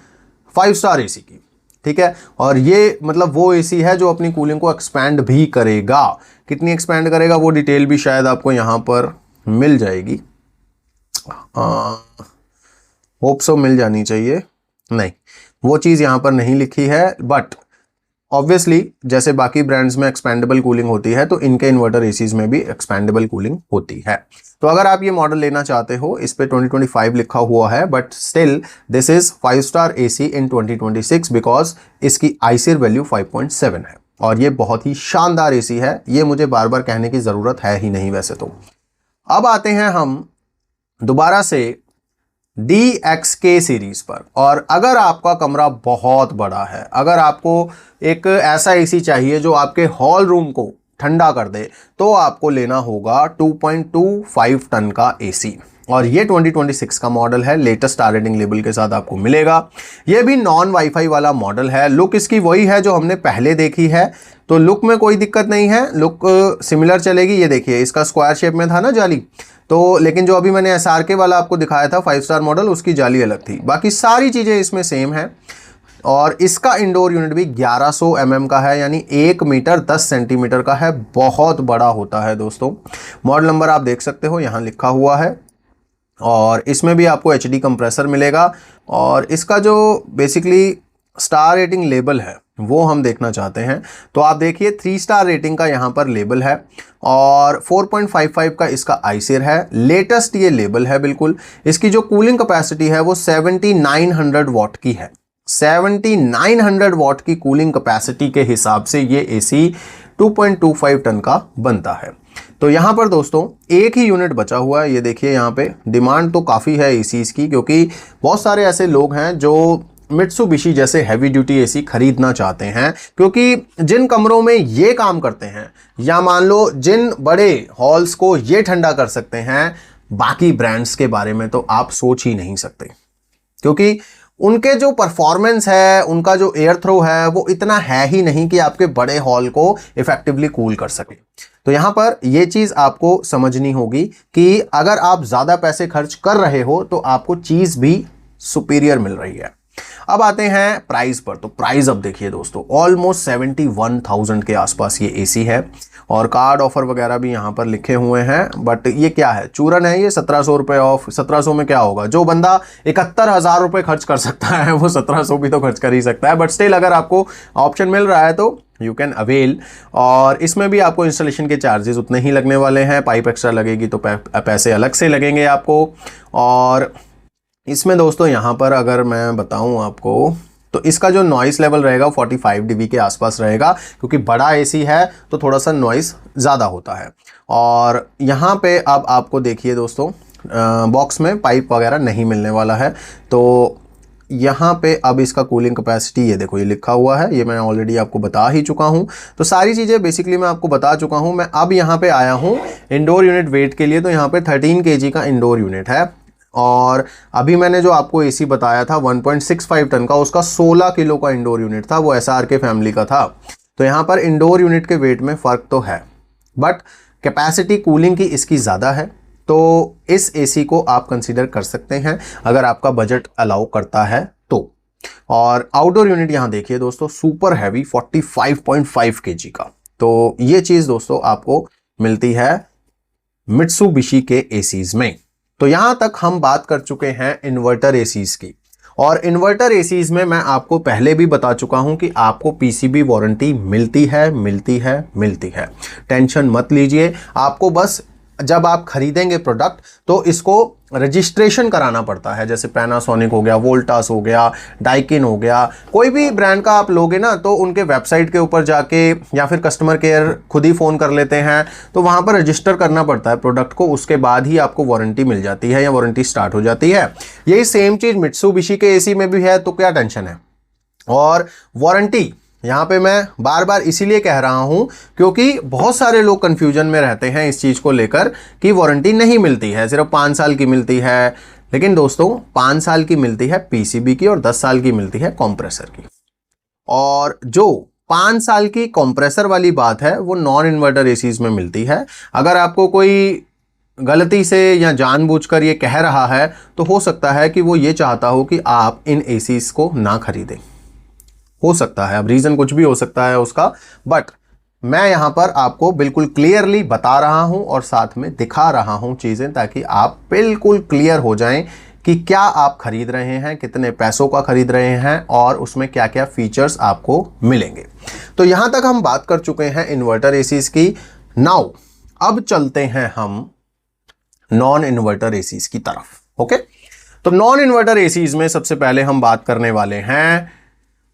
[SPEAKER 1] 5 स्टार एसी की, ठीक है। और ये मतलब वो एसी है जो अपनी कूलिंग को एक्सपैंड भी करेगा। कितनी एक्सपैंड करेगा वो डिटेल भी शायद आपको यहाँ पर मिल जाएगी, होप सो मिल जानी चाहिए, नहीं वो चीज़ यहाँ पर नहीं लिखी है, बट ऑब्वियसली जैसे बाकी ब्रांड्स में एक्सपेंडेबल कूलिंग होती है तो इनके इन्वर्टर एसीज में भी एक्सपेंडेबल कूलिंग होती है। तो अगर आप ये मॉडल लेना चाहते हो, इस पे 2025 लिखा हुआ है, but still this is 5 star AC in 2026 because इसकी आईसीआर वैल्यू 5.7 है और ये बहुत ही शानदार एसी है। ये मुझे बार बार कहने की ज़रूरत है ही नहीं वैसे तो। अब आते हैं हम दोबारा से DXK सीरीज पर, और अगर आपका कमरा बहुत बड़ा है, अगर आपको एक ऐसा एसी चाहिए जो आपके हॉल रूम को ठंडा कर दे, तो आपको लेना होगा 2.25 टन का एसी, और ये 2026 का मॉडल है, लेटेस्ट स्टार रेटिंग लेबल के साथ आपको मिलेगा। ये भी नॉन वाईफाई वाला मॉडल है। लुक इसकी वही है जो हमने पहले देखी है, तो लुक में कोई दिक्कत नहीं है, लुक सिमिलर चलेगी। ये देखिए इसका स्क्वायर शेप में था ना जाली, तो लेकिन जो अभी मैंने SRK वाला आपको दिखाया था 5 स्टार मॉडल, उसकी जाली अलग थी। बाकी सारी चीज़ें इसमें सेम है। और इसका इंडोर यूनिट भी 1100 mm का है, यानी 1 मीटर 10 सेंटीमीटर का है, बहुत बड़ा होता है दोस्तों। मॉडल नंबर आप देख सकते हो यहाँ लिखा हुआ है, और इसमें भी आपको HD कंप्रेसर मिलेगा। और इसका जो बेसिकली स्टार रेटिंग लेबल है वो हम देखना चाहते हैं, तो आप देखिए 3 स्टार रेटिंग का यहाँ पर लेबल है और 4.55 का इसका आईसीआर है। लेटेस्ट ये लेबल है बिल्कुल। इसकी जो कूलिंग कैपेसिटी है वो 7900 वाट की है। 7900 वाट की कूलिंग कैपेसिटी के हिसाब से ये एसी 2.25 टन का बनता है। तो यहाँ पर दोस्तों एक ही यूनिट बचा हुआ है। ये देखिए यहाँ पे डिमांड तो काफ़ी है एसीज की, क्योंकि बहुत सारे ऐसे लोग हैं जो मित्सुबिशी जैसे हैवी ड्यूटी एसी खरीदना चाहते हैं, क्योंकि जिन कमरों में ये काम करते हैं, या मान लो जिन बड़े हॉल्स को ये ठंडा कर सकते हैं, बाकी ब्रांड्स के बारे में तो आप सोच ही नहीं सकते, क्योंकि उनके जो परफॉर्मेंस है, उनका जो एयर थ्रो है वो इतना है ही नहीं कि आपके बड़े हॉल को इफेक्टिवली कूल कर सके। तो यहाँ पर ये चीज़ आपको समझनी होगी कि अगर आप ज़्यादा पैसे खर्च कर रहे हो तो आपको चीज़ भी सुपीरियर मिल रही है। अब आते हैं प्राइस पर। तो प्राइस अब देखिए दोस्तों, ऑलमोस्ट 71,000 के आसपास ये एसी है, और कार्ड ऑफर वगैरह भी यहाँ पर लिखे हुए हैं। बट ये क्या है, चूरन है ये, 1700 रुपये ऑफ। 1700 में क्या होगा, जो बंदा 71,000 रुपये खर्च कर सकता है वो 1700 भी तो खर्च कर ही सकता है। बट स्टिल अगर आपको ऑप्शन मिल रहा है तो यू कैन अवेल। और इसमें भी आपको इंस्टॉलेशन के चार्जेस उतने ही लगने वाले हैं। पाइप एक्स्ट्रा लगेगी तो पैसे अलग से लगेंगे आपको। और इसमें दोस्तों यहाँ पर अगर मैं बताऊँ आपको, तो इसका जो नॉइस लेवल रहेगा 45 dB के आसपास रहेगा, क्योंकि बड़ा एसी है तो थोड़ा सा नॉइस ज़्यादा होता है। और यहाँ पे अब आपको देखिए दोस्तों, बॉक्स में पाइप वगैरह नहीं मिलने वाला है। तो यहाँ पे अब इसका कूलिंग कैपेसिटी ये देखो, ये लिखा हुआ है, ये मैं ऑलरेडी आपको बता ही चुका हूँ। तो सारी चीज़ें बेसिकली मैं आपको बता चुका हूँ। मैं अब यहाँ पे आया हूँ इंडोर यूनिट वेट के लिए। तो यहाँ पे 13 kg का इंडोर यूनिट है, और अभी मैंने जो आपको एसी बताया था 1.65 टन का, उसका 16 किलो का इंडोर यूनिट था, वो SRK फैमिली का था। तो यहाँ पर इंडोर यूनिट के वेट में फ़र्क तो है, बट कैपेसिटी कूलिंग की इसकी ज़्यादा है। तो इस एसी को आप कंसीडर कर सकते हैं अगर आपका बजट अलाउ करता है तो। और आउटडोर यूनिट यहां देखिए दोस्तों, सुपर हैवी 45.5 kg का। तो ये चीज दोस्तों आपको मिलती है मित्सुबिशी के एसीज में। तो यहां तक हम बात कर चुके हैं इन्वर्टर एसीज की। और इन्वर्टर एसीज में मैं आपको पहले भी बता चुका हूं कि आपको पीसीबी वारंटी मिलती है। टेंशन मत लीजिए। आपको बस जब आप खरीदेंगे प्रोडक्ट तो इसको रजिस्ट्रेशन कराना पड़ता है। जैसे पैनासोनिक हो गया, वोल्टास हो गया, डाइकिन हो गया, कोई भी ब्रांड का आप लोगे ना तो उनके वेबसाइट के ऊपर जाके या फिर कस्टमर केयर खुद ही फ़ोन कर लेते हैं, तो वहाँ पर रजिस्टर करना पड़ता है प्रोडक्ट को। उसके बाद ही आपको वारंटी मिल जाती है या वारंटी स्टार्ट हो जाती है। यही सेम चीज़ मित्सुबिशी के एसी में भी है, तो क्या टेंशन है। और वारंटी यहाँ पे मैं बार बार इसीलिए कह रहा हूं क्योंकि बहुत सारे लोग कंफ्यूजन में रहते हैं इस चीज़ को लेकर कि वारंटी नहीं मिलती है, सिर्फ 5 साल की मिलती है। लेकिन दोस्तों 5 साल की मिलती है पीसीबी की और 10 साल की मिलती है कंप्रेसर की। और जो 5 साल की कंप्रेसर वाली बात है वो नॉन इन्वर्टर एसीज में मिलती है। अगर आपको कोई गलती से या जानबूझकर ये कह रहा है तो हो सकता है कि वो ये चाहता हो कि आप इन एसीज को ना खरीदें। हो सकता है, अब रीजन कुछ भी हो सकता है उसका, बट मैं यहां पर आपको बिल्कुल क्लियरली बता रहा हूं और साथ में दिखा रहा हूं चीजें, ताकि आप बिल्कुल क्लियर हो जाएं कि क्या आप खरीद रहे हैं, कितने पैसों का खरीद रहे हैं और उसमें क्या क्या फीचर्स आपको मिलेंगे। तो यहां तक हम बात कर चुके हैं इन्वर्टर एसीज की। नाउ अब चलते हैं हम नॉन इन्वर्टर एसीज की तरफ। ओके, तो नॉन इन्वर्टर एसीज में सबसे पहले हम बात करने वाले हैं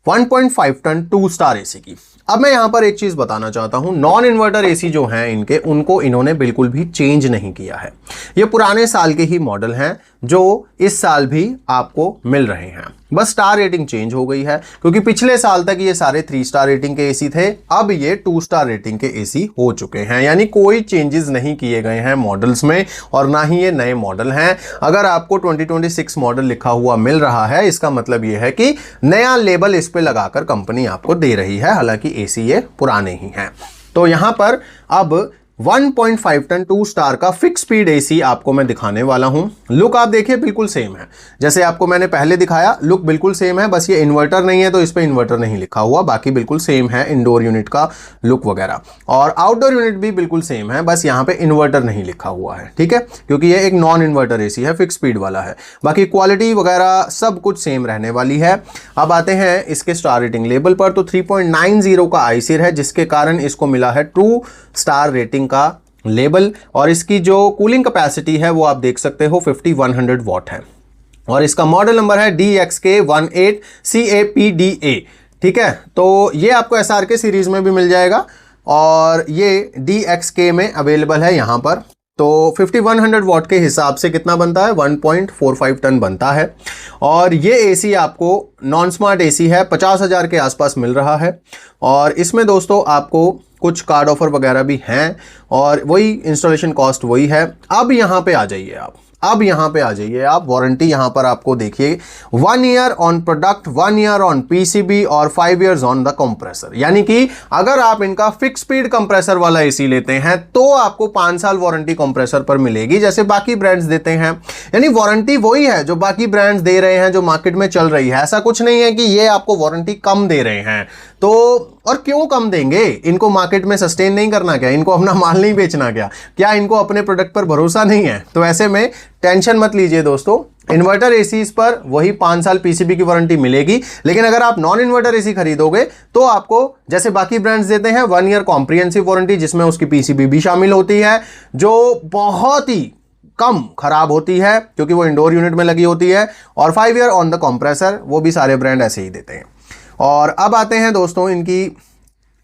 [SPEAKER 1] 1.5 टन 2 स्टार एसी की। अब मैं यहां पर एक चीज बताना चाहता हूं, नॉन इन्वर्टर एसी जो हैं इनके, उनको इन्होंने बिल्कुल भी चेंज नहीं किया है। ये पुराने साल के ही मॉडल हैं जो इस साल भी आपको मिल रहे हैं। बस स्टार रेटिंग चेंज हो गई है, क्योंकि पिछले साल तक ये सारे 3 स्टार रेटिंग के एसी थे, अब ये 2 स्टार रेटिंग के एसी हो चुके हैं। यानी कोई चेंजेस नहीं किए गए हैं मॉडल्स में और ना ही ये नए मॉडल हैं। अगर आपको 2026 मॉडल लिखा हुआ मिल रहा है, इसका मतलब ये है कि नया लेबल इस पे लगाकर कंपनी आपको दे रही है, हालांकि एसी ये पुराने ही हैं। तो यहां पर अब 1.5 टन 2 स्टार का फिक्स स्पीड एसी आपको मैं दिखाने वाला हूं। लुक आप देखिए बिल्कुल सेम है, जैसे आपको मैंने पहले दिखाया लुक बिल्कुल सेम है। बस ये इन्वर्टर नहीं है तो इस पे इन्वर्टर नहीं लिखा हुआ, बाकी बिल्कुल सेम है इंडोर यूनिट का लुक वगैरह। और आउटडोर यूनिट भी बिल्कुल सेम है, बस यहाँ पे इन्वर्टर नहीं लिखा हुआ है, ठीक है, क्योंकि ये एक नॉन इन्वर्टर एसी है, फिक्स स्पीड वाला है। बाकी क्वालिटी वगैरह सब कुछ सेम रहने वाली है। अब आते हैं इसके स्टार रेटिंग लेवल पर, तो 3.90 का आईसीर है, जिसके कारण इसको मिला है 2 स्टार रेटिंग का लेबल। और इसकी जो कूलिंग कैपेसिटी है वो आप देख सकते हो 5100 वॉट है। और इसका मॉडल नंबर है DXK18CAPDA, ठीक है। तो ये आपको SRK सीरीज में भी मिल जाएगा और ये DXK में अवेलेबल है यहाँ पर। तो 5100 वॉट के हिसाब से कितना बनता है, 1.45 टन बनता है। और ये एसी आपको नॉन स्मार्ट एसी है, 50,000 के आसपास मिल रहा है। और इसमें दोस्तों आपको कुछ कार्ड ऑफर वगैरह भी हैं और वही इंस्टॉलेशन कॉस्ट वही है। अब यहाँ पे आ जाइए आप, वारंटी यहाँ पर आपको देखिए 1 year on product, 1 year on PCB और 5 इयर्स ऑन द कंप्रेसर। यानी कि अगर आप इनका फिक्स स्पीड कंप्रेसर वाला एसी लेते हैं तो आपको 5 साल वारंटी कंप्रेसर पर मिलेगी, जैसे बाकी ब्रांड्स देते हैं। यानी वारंटी वही है जो बाकी ब्रांड्स दे रहे हैं, जो मार्केट में चल रही है। ऐसा कुछ नहीं है कि ये आपको वारंटी कम दे रहे हैं। तो और क्यों कम देंगे, इनको मार्केट में सस्टेन नहीं करना क्या, इनको अपना माल नहीं बेचना क्या इनको अपने प्रोडक्ट पर भरोसा नहीं है। तो ऐसे में टेंशन मत लीजिए दोस्तों, इन्वर्टर एसीज पर वही 5 साल पीसीबी की वारंटी मिलेगी। लेकिन अगर आप नॉन इन्वर्टर एसी खरीदोगे तो आपको जैसे बाकी ब्रांड्स देते हैं 1 ईयर कॉम्प्रिहेंसिव वारंटी, जिसमें उसकी पीसीबी भी शामिल होती है, जो बहुत ही कम खराब होती है क्योंकि वो इंडोर यूनिट में लगी होती है। और 5 ईयर ऑन द कंप्रेसर, वो भी सारे ब्रांड ऐसे ही देते हैं। और अब आते हैं दोस्तों इनकी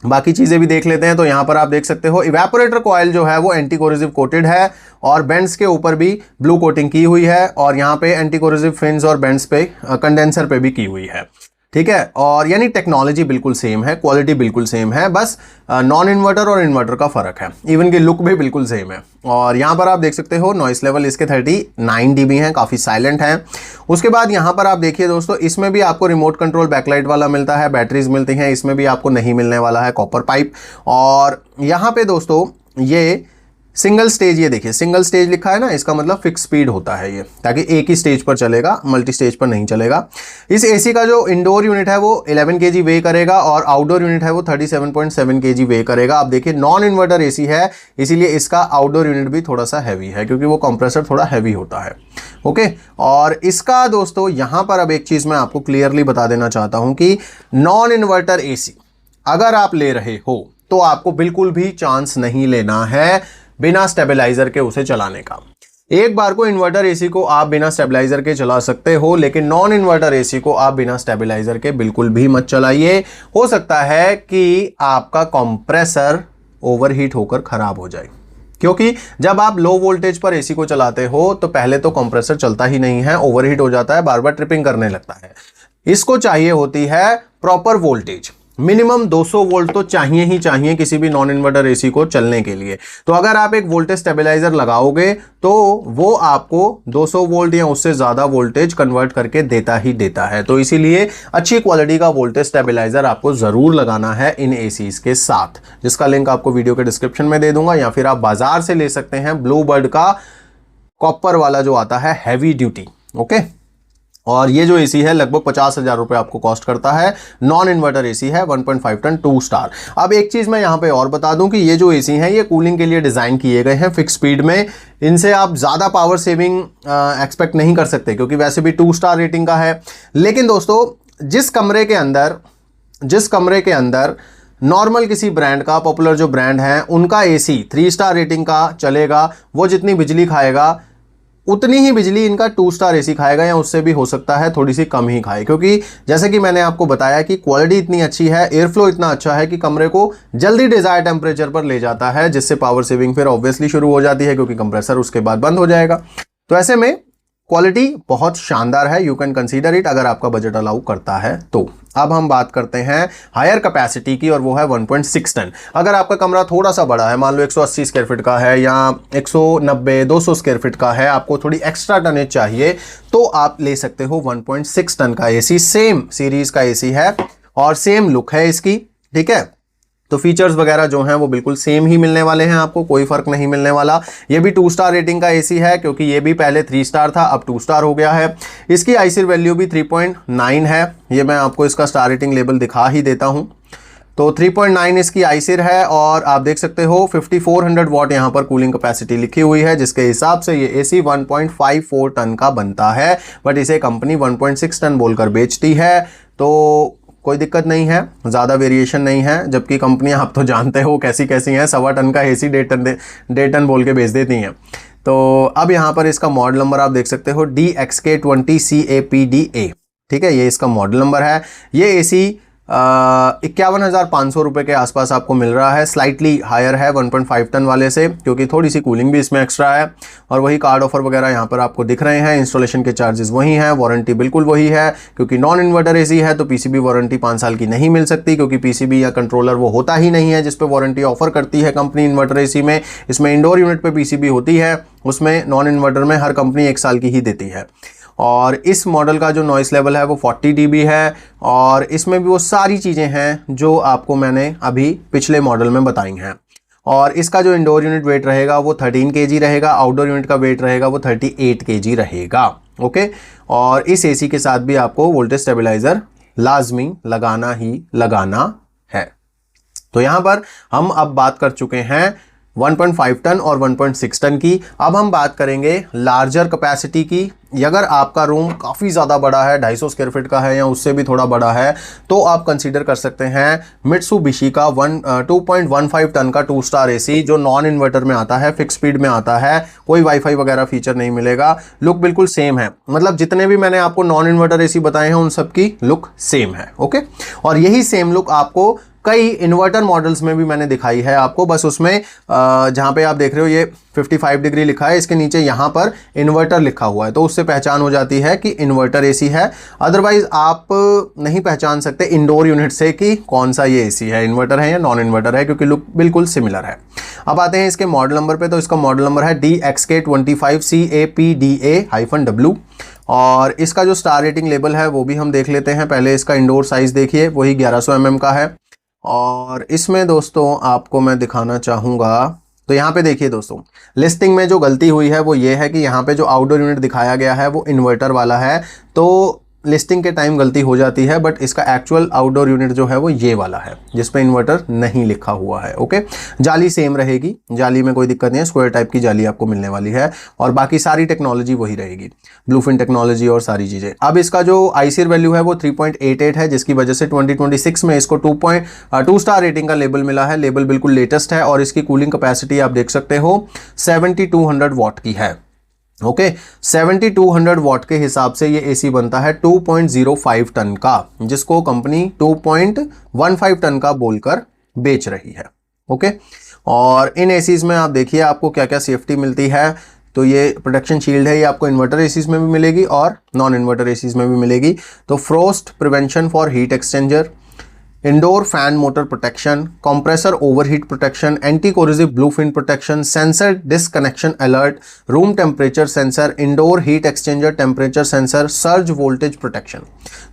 [SPEAKER 1] बाकी चीज़ें भी देख लेते हैं। तो यहाँ पर आप देख सकते हो इवेपोरेटर कॉइल जो है वो एंटी कोरोसिव कोटेड है और बेंड्स के ऊपर भी ब्लू कोटिंग की हुई है और यहाँ पे एंटी कोरोसिव फिन्स और बेंड्स पे कंडेंसर पे भी की हुई है, ठीक है। और यानी टेक्नोलॉजी बिल्कुल सेम है, क्वालिटी बिल्कुल सेम है, बस नॉन इन्वर्टर और इन्वर्टर का फर्क है। इवन की लुक भी बिल्कुल सेम है। और यहाँ पर आप देख सकते हो नॉइस लेवल इसके 39 dB है, काफ़ी साइलेंट है। उसके बाद यहाँ पर आप देखिए दोस्तों, इसमें भी आपको रिमोट कंट्रोल बैकलाइट वाला मिलता है, बैटरीज मिलती हैं, इसमें भी आपको नहीं मिलने वाला है कॉपर पाइप। और यहाँ पे दोस्तों ये सिंगल स्टेज, ये देखिए सिंगल स्टेज लिखा है ना, इसका मतलब फिक्स स्पीड होता है ये, ताकि एक ही स्टेज पर चलेगा, मल्टी स्टेज पर नहीं चलेगा। इस एसी का जो इंडोर यूनिट है वो 11 kg वे करेगा और आउटडोर यूनिट है वो 37.7 kg वे करेगा। अब देखिए नॉन इन्वर्टर एसी है, इसीलिए इसका आउटडोर यूनिट भी थोड़ा सा हैवी है, क्योंकि वो कंप्रेसर थोड़ा हैवी होता है। ओके, और इसका दोस्तों यहां पर अब एक चीज मैं आपको क्लियरली बता देना चाहता हूं कि नॉन इन्वर्टर एसी अगर आप ले रहे हो तो आपको बिल्कुल भी चांस नहीं लेना है बिना स्टेबलाइजर के उसे चलाने का। एक बार को इन्वर्टर एसी को आप बिना स्टेबलाइजर के चला सकते हो, लेकिन नॉन इन्वर्टर एसी को आप बिना स्टेबलाइजर के बिल्कुल भी मत चलाइए। हो सकता है कि आपका कंप्रेसर ओवरहीट होकर खराब हो जाए, क्योंकि जब आप लो वोल्टेज पर एसी को चलाते हो तो पहले तो कंप्रेसर चलता ही नहीं है, ओवरहीट हो जाता है, बार बार ट्रिपिंग करने लगता है। इसको चाहिए होती है प्रॉपर वोल्टेज, मिनिमम 200 वोल्ट तो चाहिए ही चाहिए किसी भी नॉन इन्वर्टर एसी को चलने के लिए। तो अगर आप एक वोल्टेज स्टेबलाइजर लगाओगे तो वो आपको 200 वोल्ट या उससे ज्यादा वोल्टेज कन्वर्ट करके देता ही देता है। तो इसीलिए अच्छी क्वालिटी का वोल्टेज स्टेबलाइजर आपको जरूर लगाना है इन एसीज के साथ, जिसका लिंक आपको वीडियो के डिस्क्रिप्शन में दे दूंगा, या फिर आप बाजार से ले सकते हैं ब्लू बर्ड का कॉपर वाला जो आता है हैवी ड्यूटी। ओके, और ये जो एसी है लगभग 50,000 रुपए आपको कॉस्ट करता है। नॉन इन्वर्टर एसी है, 1.5 टन 2 स्टार। अब एक चीज मैं यहां पे और बता दूं कि ये जो एसी हैं ये कूलिंग के लिए डिजाइन किए गए हैं फिक्स स्पीड में। इनसे आप ज्यादा पावर सेविंग एक्सपेक्ट नहीं कर सकते, क्योंकि वैसे भी 2 स्टार रेटिंग का है। लेकिन दोस्तों जिस कमरे के अंदर नॉर्मल किसी ब्रांड का, पॉपुलर जो ब्रांड है उनका एसी 3 स्टार रेटिंग का चलेगा, वो जितनी बिजली खाएगा उतनी ही बिजली इनका 2 स्टार एसी खाएगा, या उससे भी हो सकता है थोड़ी सी कम ही खाए, क्योंकि जैसे कि मैंने आपको बताया कि क्वालिटी इतनी अच्छी है, एयर फ्लो इतना अच्छा है कि कमरे को जल्दी डिजायर टेम्परेचर पर ले जाता है, जिससे पावर सेविंग फिर ऑब्वियसली शुरू हो जाती है, क्योंकि कंप्रेसर उसके बाद बंद हो जाएगा। तो ऐसे में क्वालिटी बहुत शानदार है, यू कैन कंसीडर इट अगर आपका बजट अलाउ करता है तो। अब हम बात करते हैं हायर कैपेसिटी की, और वो है 1.6 टन। अगर आपका कमरा थोड़ा सा बड़ा है, मान लो 180 स्क्वायर फीट का है या 190-200 स्क्वायर फीट का है, आपको थोड़ी एक्स्ट्रा टनेज चाहिए, तो आप ले सकते हो 1.6 टन का एसी। सेम सीरीज का एसी है और सेम लुक है इसकी, ठीक है। तो फीचर्स वगैरह जो हैं वो बिल्कुल सेम ही मिलने वाले हैं, आपको कोई फर्क नहीं मिलने वाला। ये भी 2 स्टार रेटिंग का एसी है, क्योंकि ये भी पहले 3 स्टार था, अब 2 स्टार हो गया है। इसकी आईसीर वैल्यू भी 3.9 है, ये मैं आपको इसका स्टार रेटिंग लेवल दिखा ही देता हूं। तो 3.9 इसकी आईसीर है, और आप देख सकते हो 5400 वॉट यहाँ पर कूलिंग कैपेसिटी लिखी हुई है, जिसके हिसाब से ये एसी 1.54 टन का बनता है, बट इसे कंपनी 1.6 टन बोलकर बेचती है। तो कोई दिक्कत नहीं है, ज़्यादा वेरिएशन नहीं है, जबकि कंपनियां आप तो जानते हो कैसी कैसी हैं, 1.25 टन का एसी 1.5 टन बोल के बेच देती हैं। तो अब यहाँ पर इसका मॉडल नंबर आप देख सकते हो DXK20CAPDA, ठीक है, ये इसका मॉडल नंबर है। ये एसी 51,500 रुपये के आसपास आपको मिल रहा है, स्लाइटली हायर है 1.5 टन वाले से, क्योंकि थोड़ी सी कूलिंग भी इसमें एक्स्ट्रा है। और वही कार्ड ऑफर वगैरह यहाँ पर आपको दिख रहे हैं, इंस्टॉलेशन के चार्जेस वही हैं, वारंटी बिल्कुल वही है, क्योंकि नॉन इन्वर्टर एसी है तो पीसीबी वारंटी 5 साल की नहीं मिल सकती, क्योंकि पीसीबी या कंट्रोलर वो होता ही नहीं है जिस पे वारंटी ऑफर करती है कंपनी इन्वर्टर एसी में। इसमें इंडोर यूनिट पे पीसीबी होती है, उसमें नॉन इन्वर्टर में हर कंपनी 1 साल की ही देती है। और इस मॉडल का जो नॉइस लेवल है वो 40 dB है, और इसमें भी वो सारी चीज़ें हैं जो आपको मैंने अभी पिछले मॉडल में बताई हैं। और इसका जो इंडोर यूनिट वेट रहेगा वो 13 kg रहेगा, आउटडोर यूनिट का वेट रहेगा वो 38 kg रहेगा। ओके, और इस एसी के साथ भी आपको वोल्टेज स्टेबलाइजर लाजमी लगाना ही लगाना है। तो यहाँ पर हम अब बात कर चुके हैं 1.5 टन और 1.6 टन की। अब हम बात करेंगे लार्जर कैपेसिटी की। अगर आपका रूम काफ़ी ज़्यादा बड़ा है, 250 स्क्वायर फीट का है या उससे भी थोड़ा बड़ा है, तो आप कंसीडर कर सकते हैं मित्सुबिशी का 2.15 टन का 2 स्टार एसी, जो नॉन इन्वर्टर में आता है, फिक्स स्पीड में आता है, कोई वाईफाई वगैरह फीचर नहीं मिलेगा, लुक बिल्कुल सेम है। मतलब जितने भी मैंने आपको नॉन इन्वर्टर एसी बताए हैं उन सब की लुक सेम है। ओके, और यही सेम लुक आपको कई इन्वर्टर मॉडल्स में भी मैंने दिखाई है आपको, बस उसमें जहां पे आप देख रहे हो ये 55 डिग्री लिखा है, इसके नीचे यहां पर इन्वर्टर लिखा हुआ है, तो उससे पहचान हो जाती है कि इन्वर्टर एसी है। अदरवाइज आप नहीं पहचान सकते इंडोर यूनिट से कि कौन सा ये एसी है, इन्वर्टर है या नॉन इन्वर्टर है, क्योंकि लुक बिल्कुल सिमिलर है। अब आते हैं इसके मॉडल नंबर पे, तो इसका मॉडल नंबर है DXK25CAPDA-W, और इसका जो स्टार रेटिंग लेवल है वो भी हम देख लेते हैं। पहले इसका इंडोर साइज देखिए, वही 1100 mm का है, और इसमें दोस्तों आपको मैं दिखाना चाहूँगा तो यहाँ पे देखिए दोस्तों, लिस्टिंग में जो गलती हुई है वो ये है कि यहाँ पे जो आउटडोर यूनिट दिखाया गया है वो इन्वर्टर वाला है, तो लिस्टिंग के टाइम गलती हो जाती है, बट इसका एक्चुअल आउटडोर यूनिट जो है वो ये वाला है जिस पे इन्वर्टर नहीं लिखा हुआ है। ओके, जाली सेम रहेगी, जाली में कोई दिक्कत नहीं है, स्क्वायर टाइप की जाली आपको मिलने वाली है और बाकी सारी टेक्नोलॉजी वही रहेगी, ब्लूफिन टेक्नोलॉजी और सारी चीज़ें। अब इसका जो आईसीआर वैल्यू है वो 3.88 है, जिसकी वजह से 2026 में इसको 2 स्टार रेटिंग का लेबल मिला है। लेबल बिल्कुल लेटेस्ट है और इसकी कूलिंग कैपेसिटी आप देख सकते हो 7200 वाट की है। ओके, 7200 वाट के हिसाब से ये एसी बनता है 2.05 टन का, जिसको कंपनी 2.15 टन का बोलकर बेच रही है। ओके, और इन एसीज में आप देखिए आपको क्या क्या सेफ्टी मिलती है। तो ये प्रोटेक्शन शील्ड है, ये आपको इन्वर्टर एसीज में भी मिलेगी और नॉन इन्वर्टर एसीज में भी मिलेगी। तो frost prevention for heat exchanger, indoor fan motor protection, compressor overheat protection, anti corrosive bluefin protection, sensor disconnection alert, room temperature sensor, indoor heat exchanger temperature sensor, surge voltage protection.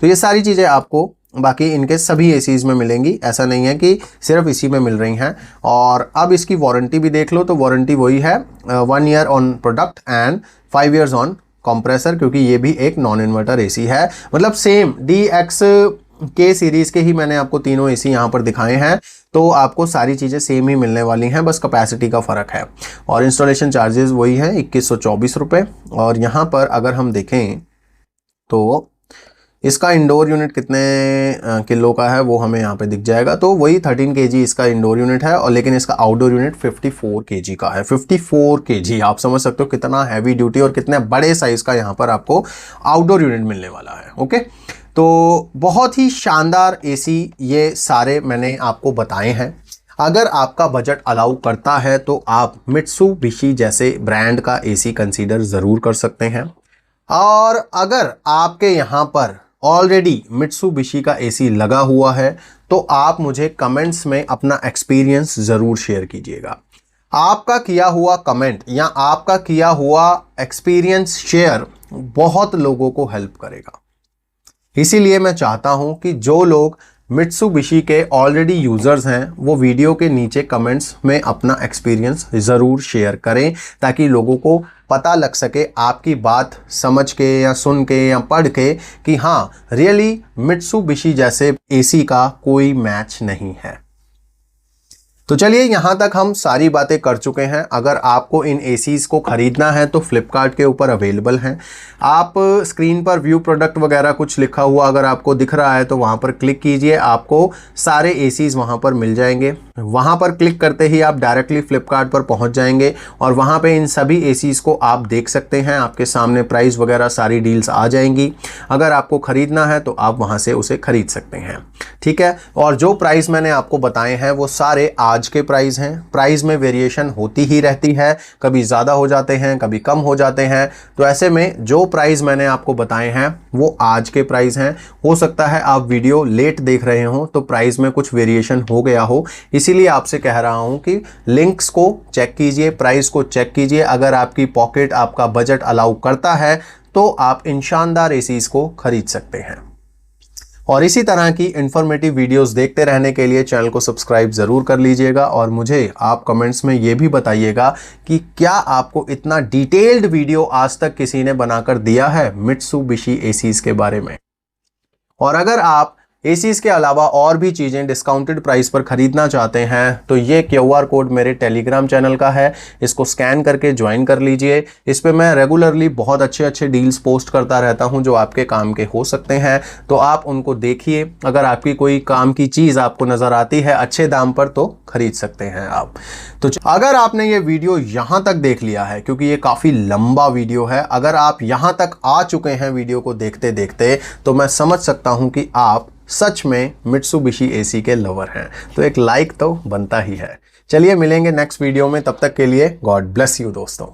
[SPEAKER 1] तो ये सारी चीज़ें आपको बाकी इनके सभी एसीज में मिलेंगी, ऐसा नहीं है कि सिर्फ इसी में मिल रही हैं। और अब इसकी वारंटी भी देख लो, तो वारंटी वही है 1 year on product and 5 years on compressor, क्योंकि ये भी एक नॉन इन्वर्टर एसी है। मतलब सेम DX के सीरीज के ही मैंने आपको तीनों एसी यहाँ पर दिखाए हैं, तो आपको सारी चीज़ें सेम ही मिलने वाली हैं, बस कैपेसिटी का फ़र्क है। और इंस्टॉलेशन चार्जेस वही हैं 2124 रुपये। और यहाँ पर अगर हम देखें तो इसका इंडोर यूनिट कितने किलो का है वो हमें यहाँ पे दिख जाएगा। तो वही 13 kg इसका इंडोर यूनिट है, और लेकिन इसका आउटडोर यूनिट 54 kg का है। 54 kg, आप समझ सकते हो कितना हैवी ड्यूटी और कितने बड़े साइज का यहाँ पर आपको आउटडोर यूनिट मिलने वाला है। ओके, तो बहुत ही शानदार एसी ये सारे मैंने आपको बताए हैं। अगर आपका बजट अलाउ करता है तो आप मित्सुबिशी जैसे ब्रांड का एसी कंसीडर ज़रूर कर सकते हैं। और अगर आपके यहाँ पर ऑलरेडी मित्सुबिशी का एसी लगा हुआ है तो आप मुझे कमेंट्स में अपना एक्सपीरियंस ज़रूर शेयर कीजिएगा। आपका किया हुआ कमेंट या आपका किया हुआ एक्सपीरियंस शेयर बहुत लोगों को हेल्प करेगा। इसीलिए मैं चाहता हूं कि जो लोग मित्सुबिशी के ऑलरेडी यूज़र्स हैं वो वीडियो के नीचे कमेंट्स में अपना एक्सपीरियंस ज़रूर शेयर करें, ताकि लोगों को पता लग सके आपकी बात समझ के या सुन के या पढ़ के कि हाँ रियली मित्सुबिशी जैसे एसी का कोई मैच नहीं है। तो चलिए यहाँ तक हम सारी बातें कर चुके हैं। अगर आपको इन एसीज़ को ख़रीदना है तो फ्लिपकार्ट के ऊपर अवेलेबल हैं। आप स्क्रीन पर व्यू प्रोडक्ट वगैरह कुछ लिखा हुआ अगर आपको दिख रहा है तो वहाँ पर क्लिक कीजिए, आपको सारे एसीज़ वहाँ पर मिल जाएंगे। वहाँ पर क्लिक करते ही आप डायरेक्टली फ्लिपकार्ट पर पहुँच जाएंगे और वहाँ पर इन सभी एसीज़ को आप देख सकते हैं। आपके सामने प्राइस वगैरह सारी डील्स आ जाएंगी। अगर आपको ख़रीदना है तो आप वहाँ से उसे ख़रीद सकते हैं, ठीक है। और जो प्राइस मैंने आपको बताए हैं वो सारे आज के प्राइस हैं। प्राइस में वेरिएशन होती ही रहती है, कभी ज़्यादा हो जाते हैं कभी कम हो जाते हैं। तो ऐसे में जो प्राइस मैंने आपको बताए हैं वो आज के प्राइस हैं। हो सकता है आप वीडियो लेट देख रहे हो तो प्राइस में कुछ वेरिएशन हो गया हो, इसीलिए आपसे कह रहा हूं कि लिंक्स को चेक कीजिए, प्राइस को चेक कीजिए। अगर आपकी पॉकेट आपका बजट अलाउ करता है तो आप इन शानदार एसीज को खरीद सकते हैं। और इसी तरह की इंफॉर्मेटिव वीडियोस देखते रहने के लिए चैनल को सब्सक्राइब ज़रूर कर लीजिएगा। और मुझे आप कमेंट्स में ये भी बताइएगा कि क्या आपको इतना डिटेल्ड वीडियो आज तक किसी ने बनाकर दिया है मित्सुबिशी एसीज़ के बारे में। और अगर आप एसीज़ के अलावा और भी चीज़ें डिस्काउंटेड प्राइस पर ख़रीदना चाहते हैं तो ये QR कोड मेरे टेलीग्राम चैनल का है, इसको स्कैन करके ज्वाइन कर लीजिए। इस पे मैं रेगुलरली बहुत अच्छे अच्छे डील्स पोस्ट करता रहता हूं जो आपके काम के हो सकते हैं, तो आप उनको देखिए। अगर आपकी कोई काम की चीज़ आपको नज़र आती है अच्छे दाम पर तो ख़रीद सकते हैं आप। तो अगर आपने ये वीडियो यहाँ तक देख लिया है, क्योंकि ये काफ़ी लंबा वीडियो है, अगर आप यहाँ तक आ चुके हैं वीडियो को देखते देखते तो मैं समझ सकता हूँ कि आप सच में मित्सुबिशी एसी के लवर हैं। तो एक लाइक तो बनता ही है। चलिए मिलेंगे नेक्स्ट वीडियो में, तब तक के लिए गॉड ब्लेस यू दोस्तों।